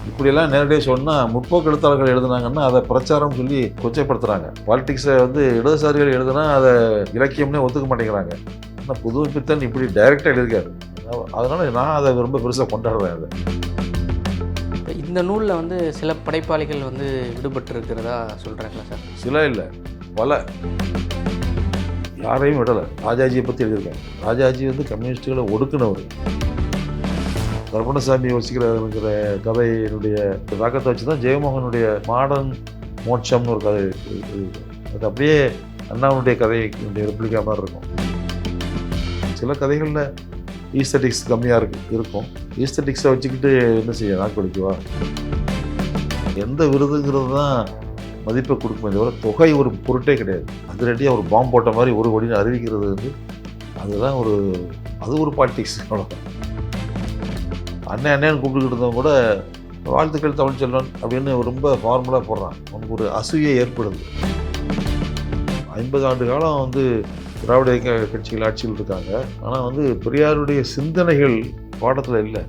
இப்படியெல்லாம் நேரடியாக சொன்னால் முற்போக்கு எழுத்தாளர்கள் எழுதுனாங்கன்னா அதை பிரச்சாரம் சொல்லி கொச்சைப்படுத்துகிறாங்க. பாலிடிக்ஸை இடதுசாரிகள் எழுதுனா அதை இலக்கியம்னே ஒத்துக்க மாட்டேங்கிறாங்க. ஆனால் புதுமை பித்தன் இப்படி டைரெக்டாக எழுதியிருக்காரு. அதனால் நான் அதை ரொம்ப பெருசாக கொண்டாடுறேன். அதை இந்த நூலில் சில படைப்பாளிகள் விடுபட்டு இருக்கிறதா சொல்கிறாங்களா சார்? சில இல்லை, பல. யாரையும் விடலை. ராஜாஜியை பற்றி எழுதியிருக்காங்க. ராஜாஜி கம்யூனிஸ்டுகளை ஒடுக்குனவர். கருப்பணசாமி யோசிக்கிற கதையினுடைய தாக்கத்தை வச்சு தான் ஜெயமோகனுடைய மாடர்ன் மோட்சம்னு ஒரு கதை அது அப்படியே அண்ணாவுடைய கதையினுடைய ரெப்ளிகா மாதிரி இருக்கும். சில கதைகளில் ஈஸ்தட்டிக்ஸ் கம்மியாக இருக்கும். ஈஸ்தட்டிக்ஸை வச்சுக்கிட்டு என்ன செய்ய நாட்கொடுக்குவா? எந்த விருதுங்கிறது தான் மதிப்பை கொடுக்குமே தவிர தொகை ஒரு பொருட்டே கிடையாது. அதிரடியாக ஒரு பாம்பு போட்ட மாதிரி ஒரு கோடின்னு அறிவிக்கிறது அதுதான் அது ஒரு பாலிடிக்ஸ். அவ்வளோதான். அண்ணன் கூப்பிட்டுக்கிட்டு இருந்தவங்க கூட வாழ்த்துக்கள் தமிழ்ச்செல்வன் அப்படின்னு ரொம்ப ஃபார்முலாக போடுறான். அவனுக்கு ஒரு அசூயை ஏற்படுது. 50 ஆண்டு காலம் திராவிட இயக்க கட்சிகள் ஆட்சியில் இருக்காங்க. ஆனால் பெரியாருடைய சிந்தனைகள் பாடத்தில் இல்லை.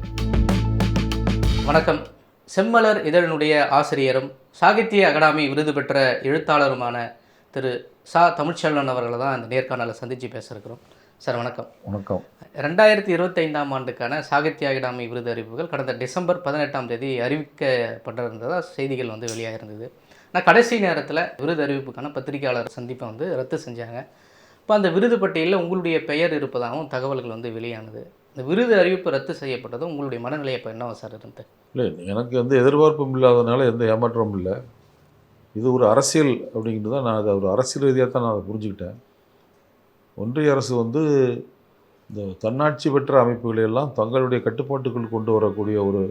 வணக்கம். செம்மலர் இதழினுடைய ஆசிரியரும் சாகித்ய அகாடமி விருது பெற்ற எழுத்தாளருமான திரு சா. தமிழ்ச்செல்வன் அவர்களை தான் இந்த நேர்காணலை சந்தித்து பேசியிருக்கிறோம். சார் வணக்கம். வணக்கம். 2025ஆம் ஆண்டுக்கான சாகித்ய அகாடமி விருது அறிவிப்புகள் கடந்த டிசம்பர் 18ஆம் தேதி அறிவிக்கப்பட்டிருந்ததாக செய்திகள் வெளியாக இருந்தது. ஆனால் கடைசி நேரத்தில் விருது அறிவிப்புக்கான பத்திரிகையாளர் சந்திப்பை ரத்து செஞ்சாங்க. இப்போ அந்த விருது பட்டியலில் உங்களுடைய பெயர் இருப்பதாகவும் தகவல்கள் வெளியானது. இந்த விருது அறிவிப்பு ரத்து செய்யப்பட்டது உங்களுடைய மனநிலை இப்போ என்னவா சார் இருந்து? இல்லை, எனக்கு எதிர்பார்ப்பும் இல்லாதனால எந்த ஏமாற்றமும் இல்லை. இது ஒரு அரசியல் அப்படிங்கிறது தான். நான் அதை ஒரு அரசியல் ரீதியாக தான் நான் அதை புரிஞ்சுக்கிட்டேன். ஒன்றிய அரசு இந்த தன்னாட்சி பெற்ற அமைப்புகளை எல்லாம் தங்களுடைய கட்டுப்பாட்டுக்குள் கொண்டு வரக்கூடிய ஒரு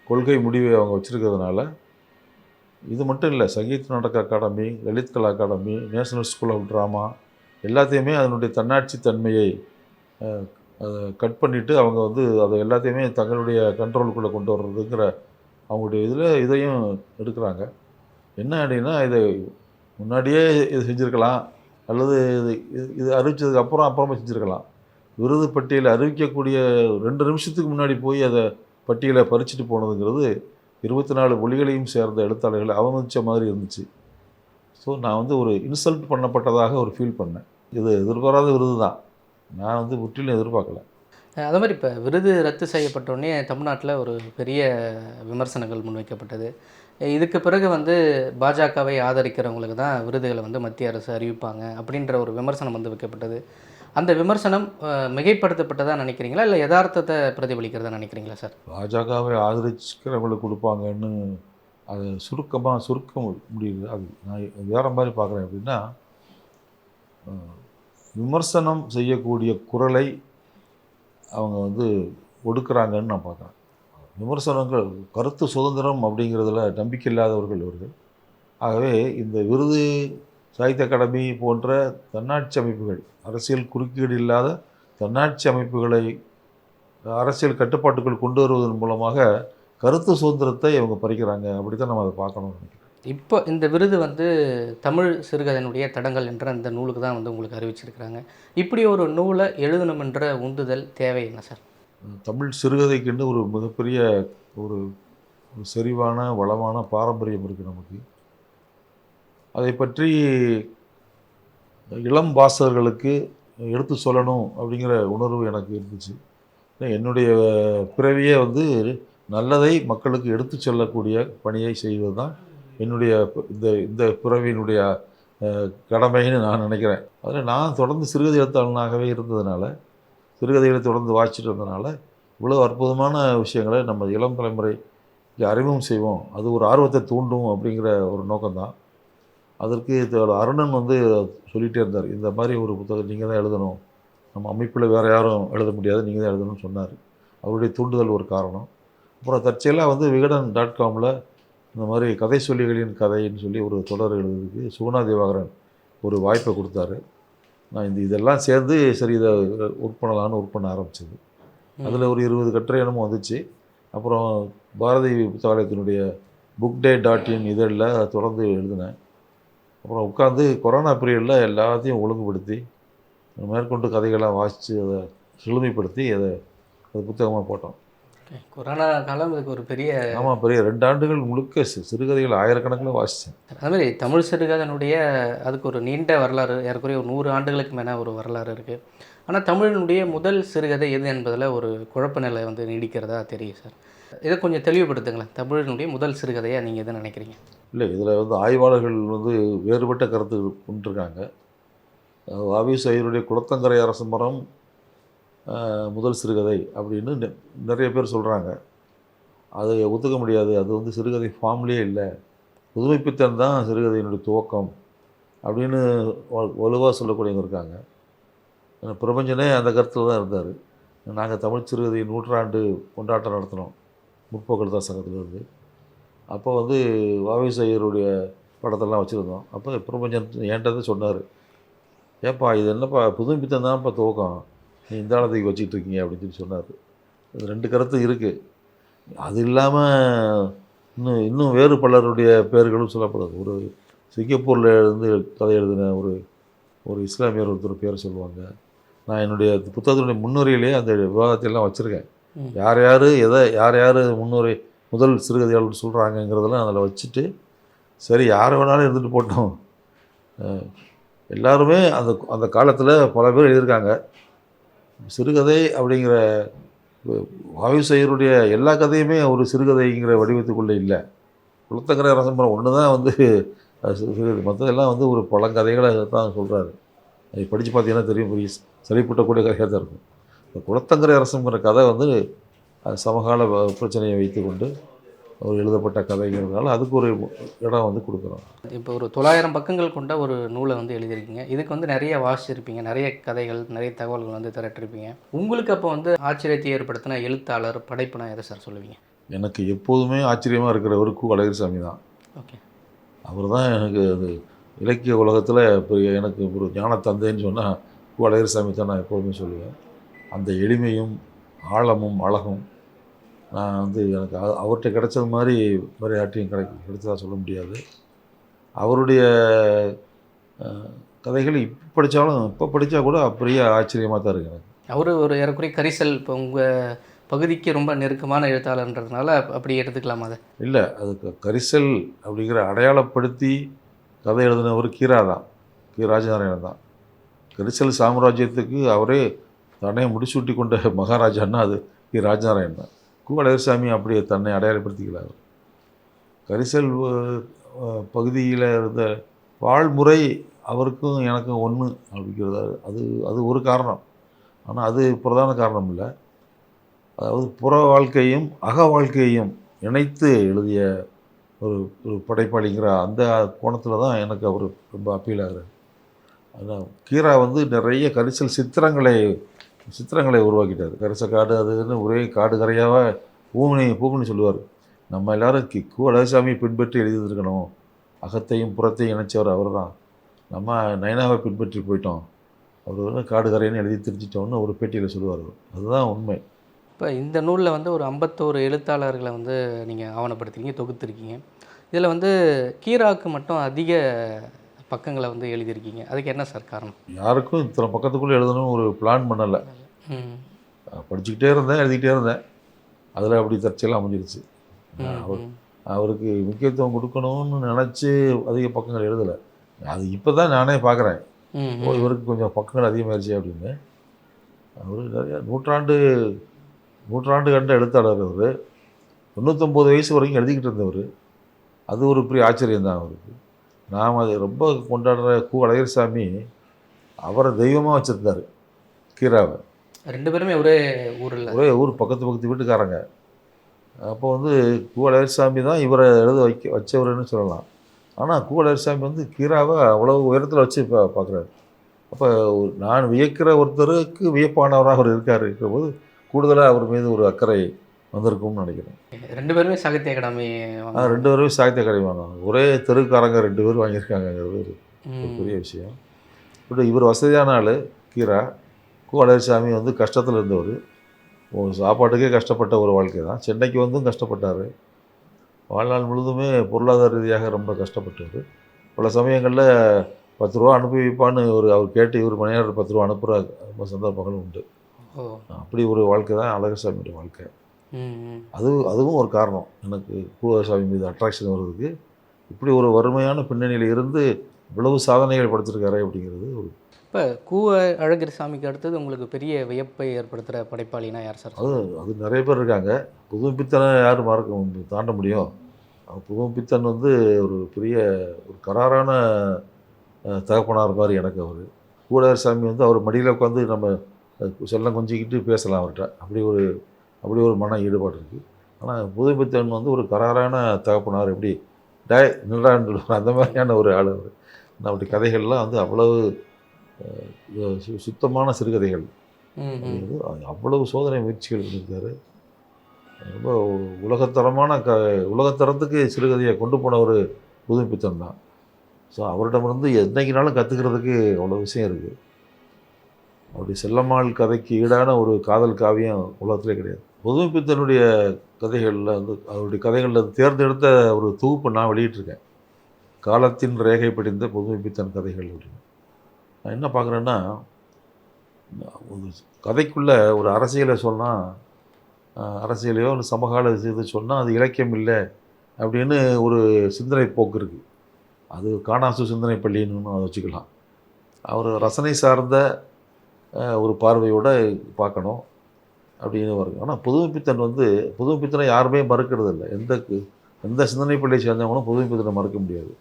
கொள்கை முடிவை அவங்க வச்சுருக்கிறதுனால இது மட்டும் இல்லை, Sangeet Natak academy, Lalit Kala academy, national school of drama எல்லாத்தையுமே அதனுடைய தன்னாட்சி தன்மையை அதை கட் பண்ணிவிட்டு அவங்க அதை எல்லாத்தையுமே தங்களுடைய கண்ட்ரோலுக்குள்ளே கொண்டு வர்றதுங்கிற அவங்களுடைய இதையும் எடுக்கிறாங்க. என்ன அப்படின்னா, இதை முன்னாடியே இது செஞ்சுருக்கலாம், அல்லது இது அறிவித்ததுக்கு அப்புறமா செஞ்சுருக்கலாம். விருது பட்டியலை அறிவிக்கக்கூடிய 2 நிமிஷத்துக்கு முன்னாடி போய் அதை பட்டியலை பறிச்சுட்டு போனதுங்கிறது 24 மொழிகளையும் சேர்ந்த எழுத்தாளர்களை அவமதித்த மாதிரி இருந்துச்சு. ஸோ நான் ஒரு இன்சல்ட் பண்ணப்பட்டதாக ஒரு ஃபீல் பண்ணேன். இது எதிர்பாராத விருது தான். நான் முற்றிலும் எதிர்பார்க்கல. அதே மாதிரி இப்போ விருது ரத்து செய்யப்பட்டோடனே தமிழ்நாட்டில் ஒரு பெரிய விமர்சனங்கள் முன்வைக்கப்பட்டது. இதுக்கு பிறகு பாஜகவை ஆதரிக்கிறவங்களுக்கு தான் விருதுகளை மத்திய அரசு அறிவிப்பாங்க அப்படின்ற ஒரு விமர்சனம் வைக்கப்பட்டது. அந்த விமர்சனம் மிகைப்படுத்தப்பட்டதாக நினைக்கிறீங்களா, இல்லை யதார்த்தத்தை பிரதிபலிக்கிறதா நினைக்கிறீங்களா சார்? பாஜகவை ஆதரிச்சுக்கிறவங்களுக்கு கொடுப்பாங்கன்னு அதை சுருக்க முடியுது. அது நான் வேறு மாதிரி பார்க்குறேன். அப்படின்னா, விமர்சனம் செய்யக்கூடிய குரலை அவங்க ஒடுக்குறாங்கன்னு நான் பார்க்குறேன். விமர்சனங்கள், கருத்து சுதந்திரம் அப்படிங்கிறதுல நம்பிக்கை இல்லாதவர்கள் இவர்கள். ஆகவே இந்த விருது, சாகித்ய அகாடமி போன்ற தன்னாட்சி அமைப்புகள், அரசியல் குறுக்கீடு இல்லாத தன்னாட்சி அமைப்புகளை அரசியல் கட்டுப்பாட்டுக்குள் கொண்டு வருவதன் மூலமாக கருத்து சுதந்திரத்தை இவங்க பறிக்கிறாங்க. அப்படி தான் நம்ம அதை பார்க்கணும்னு நினைக்கிறேன். இப்போ இந்த விருது தமிழ் சிறுகதையினுடைய தடங்கள் என்ற அந்த நூலுக்கு தான் உங்களுக்கு அறிவிச்சிருக்கிறாங்க. இப்படி ஒரு நூலை எழுதணும் என்ற உந்துதல் தேவை என்ன சார்? தமிழ் சிறுகதைக்குன்னு ஒரு மிகப்பெரிய ஒரு செறிவான வளமான பாரம்பரியம் இருக்குது நமக்கு. அதை பற்றி இளம் வாசகர்களுக்கு எடுத்து சொல்லணும் அப்படிங்கிற உணர்வு எனக்கு இருந்துச்சு. என்னுடைய பிறவியே நல்லதை மக்களுக்கு எடுத்து சொல்லக்கூடிய பணியை செய்வது தான் என்னுடைய இந்த பிறவியினுடைய கடமைன்னு நான் நினைக்கிறேன். அதில் நான் தொடர்ந்து சிறுகதை எழுத்தாளனாகவே இருந்ததுனால, சிறுகதைகளை தொடர்ந்து வாசிச்சுட்டு இருந்ததுனால, இவ்வளோ அற்புதமான விஷயங்களை நம்ம இளம் தலைமுறைக்கு அறிமுகம் செய்வோம், அது ஒரு ஆர்வத்தை தூண்டும் அப்படிங்கிற ஒரு நோக்கம்தான். அதற்கு அருணன் சொல்லிகிட்டே இருந்தார், இந்த மாதிரி ஒரு புத்தகம் நீங்கள் தான் எழுதணும், நம்ம அமைப்பில் வேறு யாரும் எழுத முடியாது, நீங்கள் தான் எழுதணும்னு சொன்னார். அவருடைய தூண்டுதல் ஒரு காரணம். அப்புறம் தற்செயலாக விகடன்.comல இந்த மாதிரி கதை சொல்லிகளின் கதைன்னு சொல்லி ஒரு தொடர் எழுதுறதுக்கு சுகுணா திவாகரன் ஒரு வாய்ப்பை கொடுத்தாரு. நான் இதெல்லாம் சேர்ந்து சரி இதை ஒர்க் பண்ண ஆரம்பிச்சது. அதில் ஒரு 20 கட்டுரை என்னமோ வந்துச்சு. அப்புறம் பாரதி புத்தகாலயத்தினுடைய bookday.in இதழில் தொடர்ந்து எழுதினேன். அப்புறம் உட்காந்து கொரோனா பீரியடில் எல்லாத்தையும் ஒழுங்குபடுத்தி மேற்கொண்டு கதைகளாக வாசித்து அதை செழுமைப்படுத்தி அதை புத்தகமாக போட்டோம். ஓகே. கொரோனா காலம் இதுக்கு ஒரு பெரிய ஆமாம், பெரிய 2 ஆண்டுகள் முழுக்க சிறுகதைகள் ஆயிரக்கணக்கில் வாசித்தேன். அது மாதிரி தமிழ் சிறுகதையினுடைய அதுக்கு ஒரு நீண்ட வரலாறு, ஏறக்குறைய ஒரு 100 ஆண்டுகளுக்கு மேலே ஒரு வரலாறு இருக்குது. ஆனால் தமிழினுடைய முதல் சிறுகதை எது என்பதில் ஒரு குழப்ப நிலை வந்து நீடிக்கிறதா தெரியும் சார். இதை கொஞ்சம் தெளிவுபடுத்துங்களேன். தமிழினுடைய முதல் சிறுகதையை நீங்கள் எதை நினைக்கிறீங்க? இல்லை, இதில் வந்து ஆய்வாளர்கள் வந்து வேறுபட்ட கருத்து கொண்டிருக்காங்க. வாவிசு ஐயருடைய குளத்தங்கரை அரச மரம் முதல் சிறுகதை அப்படின்னு நிறைய பேர் சொல்கிறாங்க. அதை ஒத்துக்க முடியாது. அது வந்து சிறுகதை ஃபார்ம்லேயே இல்லை, புதுமைப்பித்தன் தான் சிறுகதையினுடைய துவக்கம் அப்படின்னு வலுவாக சொல்லக்கூடியவங்க இருக்காங்க. பிரபஞ்சனே அந்த கருத்தில் தான் இருந்தார். நாங்கள் தமிழ் சிறுகதை 100 கொண்டாட்டம் நடத்தினோம் முற்போக்கு எழுத்தாளர் சங்கத்திலிருந்து. அப்போ வந்து வாவிசு ஐயருடைய படத்தெல்லாம் வச்சுருந்தோம். அப்போ பிரபஞ்சன் என்கிட்ட தான் சொன்னார், ஏப்பா இது என்னப்பா புதுமைப்பித்தன் தான்ப்பா துவக்கம், நீ இந்த ஆழத்துக்கு வச்சுக்கிட்டு இருக்கீங்க அப்படின்னு சொல்லி சொன்னார். அது 2 கருத்து இருக்குது. அது இல்லாமல் இன்னும் வேறு பலருடைய பெயர்களும் சொல்லப்படுது. ஒரு சிங்கப்பூரில் இருந்து கதை எழுதின ஒரு இஸ்லாமியர் ஒருத்தர் பேர் சொல்லுவாங்க. நான் என்னுடைய புத்தகத்தினுடைய முன்னுரையிலேயே அந்த விவாதத்தையெல்லாம் வச்சுருக்கேன். யார் யார் முன்னுரை முதல் சிறுகதையாளர் சொல்கிறாங்கங்கிறதெல்லாம் அதில் வச்சுட்டு, சரி யார் வேணாலும் இருந்துட்டு போட்டோம், எல்லாருமே அந்த காலத்தில் பல பேர் எழுதியிருக்காங்க. சிறுகதை அப்படிங்கிற வாவிசு ஐயருடைய எல்லா கதையுமே ஒரு சிறுகதைங்கிற வடிவத்துக்குள்ளே இல்லை. குளத்தங்கரை அரசமரம் ஒன்று தான் வந்து சிறுகதை, மற்றதெல்லாம் வந்து ஒரு பழங்கதைகளை தான் சொல்கிறாரு. அதை படித்து பார்த்தீங்கன்னா தெரியும், பெரிய சரிப்பட்டக்கூடிய கதையாக தான் இருக்கும். இந்த குளத்தங்கரை அரசுங்கிற கதை வந்து சமகால பிரச்சனையை வைத்துக்கொண்டு அவர் எழுதப்பட்ட கதைங்கிறதுனால அதுக்கு ஒரு இடம் வந்து கொடுக்குறோம். இப்போ ஒரு 900 பக்கங்கள் கொண்ட ஒரு நூலை வந்து எழுதியிருக்கீங்க. இதுக்கு வந்து நிறைய வாசிச்சிருப்பீங்க, நிறைய கதைகள், நிறைய தகவல்கள் வந்து திரட்டிருப்பீங்க. உங்களுக்கு அப்போ வந்து ஆச்சரியத்தை ஏற்படுத்தின எழுத்தாளர், படைப்புனா எதை சார் சொல்லுவீங்க? எனக்கு எப்போதுமே ஆச்சரியமாக இருக்கிறவர் கு. அழகிரிசாமி தான். ஓகே. அவர் தான் எனக்கு அது இலக்கிய உலகத்தில் இப்போ எனக்கு ஒரு ஞான தந்தைன்னு சொன்னால் கு. அழகிரிசாமி தான் நான் எப்போதுமே சொல்லுவேன். அந்த எளிமையும் ஆழமும் அழகும் நான் வந்து எனக்கு அவர்கிட்ட கிடைச்சது மாதிரி வேறு யார்ட்டையும் கிடைச்சதா சொல்ல முடியாது. அவருடைய கதைகள் இப்போ படித்தா கூட அப்படியே ஆச்சரியமாக தான் இருக்குது எனக்கு. அவர் ஒரு ஏறக்குறைய கரிசல், இப்போ உங்கள் பகுதிக்கு ரொம்ப நெருக்கமான எழுத்தாளர்ன்றதுனால அப்படி எடுத்துக்கலாமா அதை? இல்லை, அதுக்கு கரிசல் அப்படிங்கிற அடையாளப்படுத்தி கதை எழுதினவர் கீரா தான், கி. ராஜநாராயணன் தான். கரிசல் சாம்ராஜ்யத்துக்கு அவரே தன்னை முடிசூட்டி கொண்ட மகாராஜான்னா அது கி. ராஜநாராயணன் தான். கு. அழகிரிசாமி அப்படி தன்னை அடையாளப்படுத்திக்கிறார். கரிசல் பகுதியில் இருந்த வாழ்முறை அவருக்கும் எனக்கும் ஒன்று அப்படிங்கிறது அது ஒரு காரணம். ஆனால் அது பிரதான காரணம் இல்லை. அதாவது புற வாழ்க்கையும் அக வாழ்க்கையையும் இணைத்து எழுதிய ஒரு படைப்பாளிங்கிற அந்த கோணத்தில் தான் எனக்கு அவர் ரொம்ப அப்பீல் ஆகிறார். அதான் கீரா வந்து நிறைய கரிசல் சித்திரங்களை உருவாக்கிட்டார். கரிசக்காடு அதுன்னு ஒரே காடு கரையாக பூமினி சொல்லுவார். நம்ம எல்லோரும் கு. அழகிரிசாமியை பின்பற்றி எழுதியிருக்கணும். அகத்தையும் புறத்தையும் இணைச்சவர் அவர் தான். நம்ம நயனாவை பின்பற்றி போயிட்டோம், அவர் வந்து காடு கரைன்னு எழுதி தெரிஞ்சிட்டோம்னு ஒரு பேட்டியில் சொல்லுவார். அதுதான் உண்மை. இப்போ இந்த நூலில் வந்து ஒரு 51 எழுத்தாளர்களை வந்து நீங்கள் ஆவணப்படுத்திருக்கீங்க, தொகுத்துருக்கீங்க. இதில் வந்து கீராவுக்கு மட்டும் அதிக பக்கங்களை வந்து எழுதியிருக்கீங்க. அதுக்கு என்ன சார் காரணம்? யாருக்கும் இத்தனை பக்கத்துக்குள்ளே எழுதணும்னு ஒரு பிளான் பண்ணலை. படிச்சுக்கிட்டே இருந்தேன், எழுதிக்கிட்டே இருந்தேன். அதில் அப்படி தற்செயலாக அமைஞ்சிருச்சு. அவருக்கு முக்கியத்துவம் கொடுக்கணும்னு நினச்சி அதிக பக்கங்கள் எழுதலை. அது இப்போ தான் நானே பார்க்குறேன், இவருக்கு கொஞ்சம் பக்கங்கள் அதிகமாகிடுச்சு அப்படின்னு. அவர் நிறையா நூற்றாண்டு கண்ட எழுத்தாளர். அவர் 99 வயசு வரைக்கும் எழுதிக்கிட்டு இருந்தவர். அது ஒரு பெரிய ஆச்சரியம்தான் அவருக்கு. நாம் அதை ரொம்ப கொண்டாடுற கு. அழகிரிசாமி அவரை தெய்வமாக வச்சுருந்தார் கீராவை. 2 பேருமே ஒரே ஊர் பக்கத்து வீட்டுக்காரங்க. அப்போ வந்து கு. அழகிரிசாமி தான் இவரை எழுத வச்சவர்னு சொல்லலாம். ஆனால் கு. அழகிரிசாமி வந்து கீராவை அவ்வளோ உயரத்தில் வச்சு பார்க்குறாரு. அப்போ நான் வியக்கிற ஒருத்தருக்கு வியப்பானவராக அவர் இருக்கிறபோது கூடுதலாக அவர் மீது ஒரு அக்கறை வந்திருக்கும்னு நினைக்கிறேன். 2 பேருமே சாகித்ய அகாடமி 2 பேருமே சாகித்ய அகாடமி வாங்கினாங்க. ஒரே தெருக்காரங்க 2 பேர் வாங்கியிருக்காங்கிறது ஒரு பெரிய விஷயம். இப்படி இவர் வசதியான ஆள் கீரா. கு. அழகிரிசாமி வந்து கஷ்டத்தில் இருந்தவர். சாப்பாட்டுக்கே கஷ்டப்பட்ட ஒரு வாழ்க்கை தான். சென்னைக்கு வந்தும் கஷ்டப்பட்டார். வாழ்நாள் முழுதுமே பொருளாதார ரீதியாக ரொம்ப கஷ்டப்பட்டார். பல சமயங்களில் 10 ரூபா அனுப்பி வைப்பான்னு அவர் கேட்டு இவர் மணியாளர் 10 ரூபா அனுப்புகிற ரொம்ப சந்தர்ப்பங்களும் உண்டு. அப்படி ஒரு வாழ்க்கை தான் அழகிரிசாமியோட வாழ்க்கை. அதுவும் ஒரு காரணம் எனக்கு பூவசாமி மீது அட்ராக்ஷன் வர்றதுக்கு. இப்படி ஒரு வறுமையான பின்னணியில் இருந்து இவ்வளவு சாதனைகள் படைச்சிருக்காரு அப்படிங்கிறது ஒரு. இப்போ கூவ அழகிரிசாமிக்கு அடுத்தது உங்களுக்கு பெரிய வியப்பை ஏற்படுத்துகிற படைப்பாளினா யார் சார்? அது அது நிறைய பேர் இருக்காங்க. புதுமைப்பித்தனை யார் தாண்ட முடியும்? புதுமைப்பித்தன் வந்து ஒரு பெரிய ஒரு கராரான தகப்பனார் மாதிரி எனக்கு அவர். கூடசாமி வந்து அவர் மடியில் உட்காந்து நம்ம செல்லம் கொஞ்சிக்கிட்டு பேசலாம் அவர்கிட்ட. அப்படி ஒரு மன ஈடுபாடு இருக்குது. ஆனால் புதுமைப்பித்தன் வந்து ஒரு கராரான தகப்பனார், எப்படி நின்றான்னு சொல்லுவார், அந்த மாதிரியான ஒரு ஆள் அவர். அப்படி கதைகள்லாம் வந்து அவ்வளவு சுத்தமான சிறுகதைகள். அவ்வளவு சோதனை முயற்சிகள் பண்ணியிருக்காரு. ரொம்ப உலகத்தரமான உலகத்தரத்துக்கு சிறுகதையை கொண்டு போன ஒரு புதுமைப்பித்தன் தான். ஸோ அவரிடமிருந்து என்னைக்குனாலும் கற்றுக்கிறதுக்கு அவ்வளோ விஷயம் இருக்குது. அப்படி செல்லம்மாள் கதைக்கு ஈடான ஒரு காதல் காவியம் உலகத்திலே கிடையாது. புதுமைப்பித்தனுடைய கதைகளில் வந்து அவருடைய கதைகளில் தேர்ந்தெடுத்த ஒரு தொகுப்பு நான் வெளியிட்டிருக்கேன். காலத்தின் ரேகை படிந்த புதுமைப்பித்தன் கதைகள் அப்படின்னு. நான் என்ன பார்க்குறேன்னா, ஒரு கதைக்குள்ளே ஒரு அரசியலை சொன்னால், அரசியலையோ ஒரு சமகால இது சொன்னால் அது இலக்கியம் இல்லை அப்படின்னு ஒரு சிந்தனை போக்கு இருக்குது. அது காணாசு சிந்தனை பள்ளின்னு அதை வச்சுக்கலாம். அவர் ரசனை சார்ந்த ஒரு பார்வையோடு பார்க்கணும் அப்படின்னு வருது. ஆனால் புதுமைப்பித்தனை யாருமே மறுக்கிறது இல்லை. எந்த சிந்தனை பள்ளியை சேர்ந்தவங்களும் புதுமைப்பித்தனை மறுக்க முடியாது.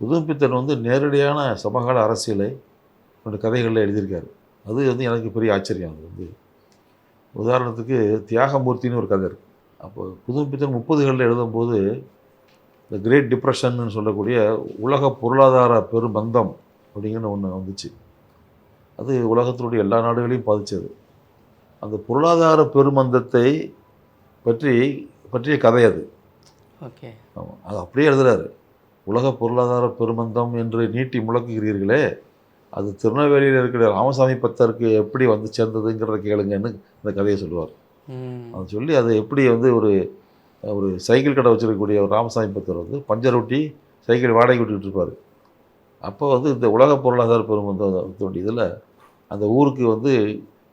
புதுமைப்பித்தன் வந்து நேரடியான சமகால அரசியலை என்னோடய கதைகளில் எழுதியிருக்காரு. அது வந்து எனக்கு பெரிய ஆச்சரியம். அது வந்து உதாரணத்துக்கு தியாகமூர்த்தின்னு ஒரு கதை இருக்குது. அப்போ புதுமைப்பித்தன் 30களில் எழுதும்போது இந்த கிரேட் டிப்ரெஷன்னு சொல்லக்கூடிய உலக பொருளாதார பெருமந்தம் அப்படிங்கிற ஒன்று வந்துச்சு. அது உலகத்தினுடைய எல்லா நாடுகளையும் பாதித்தது. அந்த பொருளாதார பெருமந்தத்தை பற்றிய கதை அது. ஓகே. ஆமாம், அது அப்படியே எழுதுகிறாரு. உலக பொருளாதார பெருமந்தம் என்று நீட்டி முழக்குகிறீர்களே, அது திருநெல்வேலியில் இருக்கிற ராமசாமி பத்தருக்கு எப்படி வந்து சேர்ந்ததுங்கிறத கேளுங்கன்னு இந்த கதையை சொல்லுவார். அதை சொல்லி அது எப்படி வந்து ஒரு சைக்கிள் கடை வச்சுருக்கக்கூடிய ஒரு ராமசாமி பத்தர் வந்து பஞ்சர் ஒட்டி சைக்கிள் வாடகை விட்டுக்கிட்டு இருப்பார். அப்போ வந்து இந்த உலக பொருளாதார பெருமந்தம் இதில் அந்த ஊருக்கு வந்து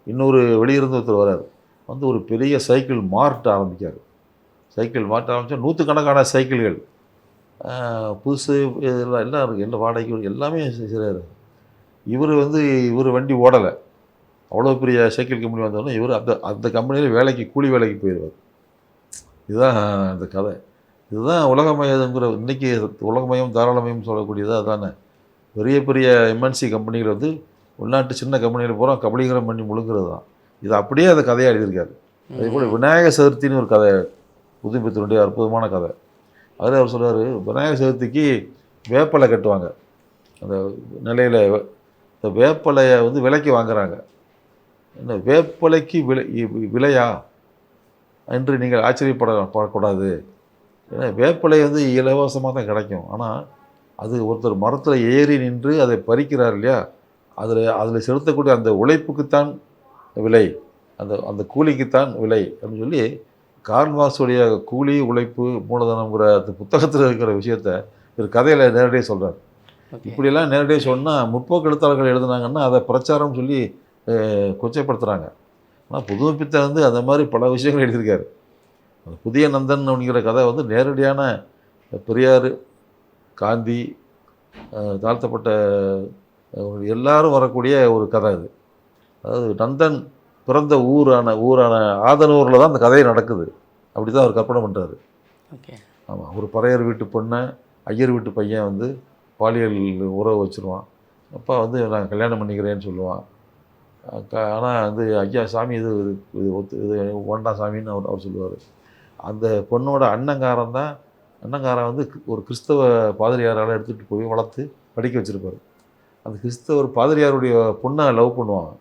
இன்னொரு வெளியிருந்து ஒருத்தர் வர்றார். வந்து ஒரு பெரிய சைக்கிள் மார்ட் ஆரம்பிக்கார். சைக்கிள் மார்ட் ஆரம்பித்தா நூற்றுக்கணக்கான சைக்கிள்கள் புதுசு எல்லாம் இருக்குது. எல்லாம் வாடகைக்கு எல்லாமே செய்கிறாரு. இவர் வண்டி ஓடலை. அவ்வளோ பெரிய சைக்கிள் கம்பெனி வந்தாலும் இவர் அந்த கம்பெனியில் கூலி வேலைக்கு போயிடுவார். இதுதான் அந்த கதை. இதுதான் உலகமயங்கிற இன்றைக்கி உலகமயம் தாராளமயம் சொல்லக்கூடியது அதானே. பெரிய பெரிய எம்என்சி கம்பெனிகள் வந்து உள்நாட்டு சின்ன கம்பெனியில் பூரா கபலீகரம் பண்ணி முழுங்கிறது தான். இது அப்படியே அந்த கதையாக எழுதியிருக்காரு. அதே போல் விநாயகர் சதுர்த்தின்னு ஒரு கதை, புதுமைப்பித்தனுடைய அற்புதமான கதை. அதில் அவர் சொல்கிறார், விநாயகர் சதுர்த்திக்கு வேப்பலை கட்டுவாங்க. அந்த நிலையில் இந்த வேப்பலையை வந்து விலைக்கு வாங்குகிறாங்க. என்ன வேப்பலைக்கு விலையா என்று நீங்கள் ஆச்சரியப்படக்கூடாது. ஏன்னா வேப்பலை வந்து இலவசமாக தான் கிடைக்கும். ஆனால் அது ஒருத்தர் மரத்தில் ஏறி நின்று அதை பறிக்கிறார் இல்லையா, அதில் செலுத்தக்கூடிய அந்த உழைப்புக்குத்தான் விலை, அந்த கூலிக்குத்தான் விலை அப்படின்னு சொல்லி கார்ல் மார்க்ஸுடைய கூலி உழைப்பு மூலதனங்கிற அந்த புத்தகத்தில் இருக்கிற விஷயத்த ஒரு கதையில் நேரடியாக சொல்கிறார். இப்படியெல்லாம் நேரடியாக சொன்னால் முற்போக்கு எழுத்தாளர்கள் எழுதுனாங்கன்னா அதை பிரச்சாரம் சொல்லி கொச்சைப்படுத்துகிறாங்க. ஆனால் புதுமைப்பித்தன் வந்து அந்த மாதிரி பல விஷயங்கள் எழுதியிருக்காரு. அந்த புதிய நந்தன் அப்படிங்கிற கதை வந்து நேரடியான பெரியார், காந்தி, தாழ்த்தப்பட்ட எல்லாரும் வரக்கூடிய ஒரு கதை அது. அதாவது நந்தன் பிறந்த ஊரான ஆதனூரில் தான் அந்த கதையை நடக்குது. அப்படி தான் அவர் கற்பனை பண்ணுறாரு. ஓகே. ஆமாம், ஒரு பறையர் வீட்டு பொண்ணை ஐயர் வீட்டு பையன் வந்து பாலியல் உறவு வச்சுருவான். அப்பா வந்து நான் கல்யாணம் பண்ணிக்கிறேன்னு சொல்லுவான். ஆனால் வந்து ஐயா சாமி இது வேண்டாம் சாமின்னு அவர் சொல்லுவார். அந்த பொண்ணோட அண்ணங்காரன் வந்து ஒரு கிறிஸ்தவ பாதிரியாரால் எடுத்துகிட்டு போய் வளர்த்து படிக்க வச்சுருப்பார். அந்த கிறிஸ்தவர் பாதிரியாருடைய பொண்ணை லவ் பண்ணுவான்.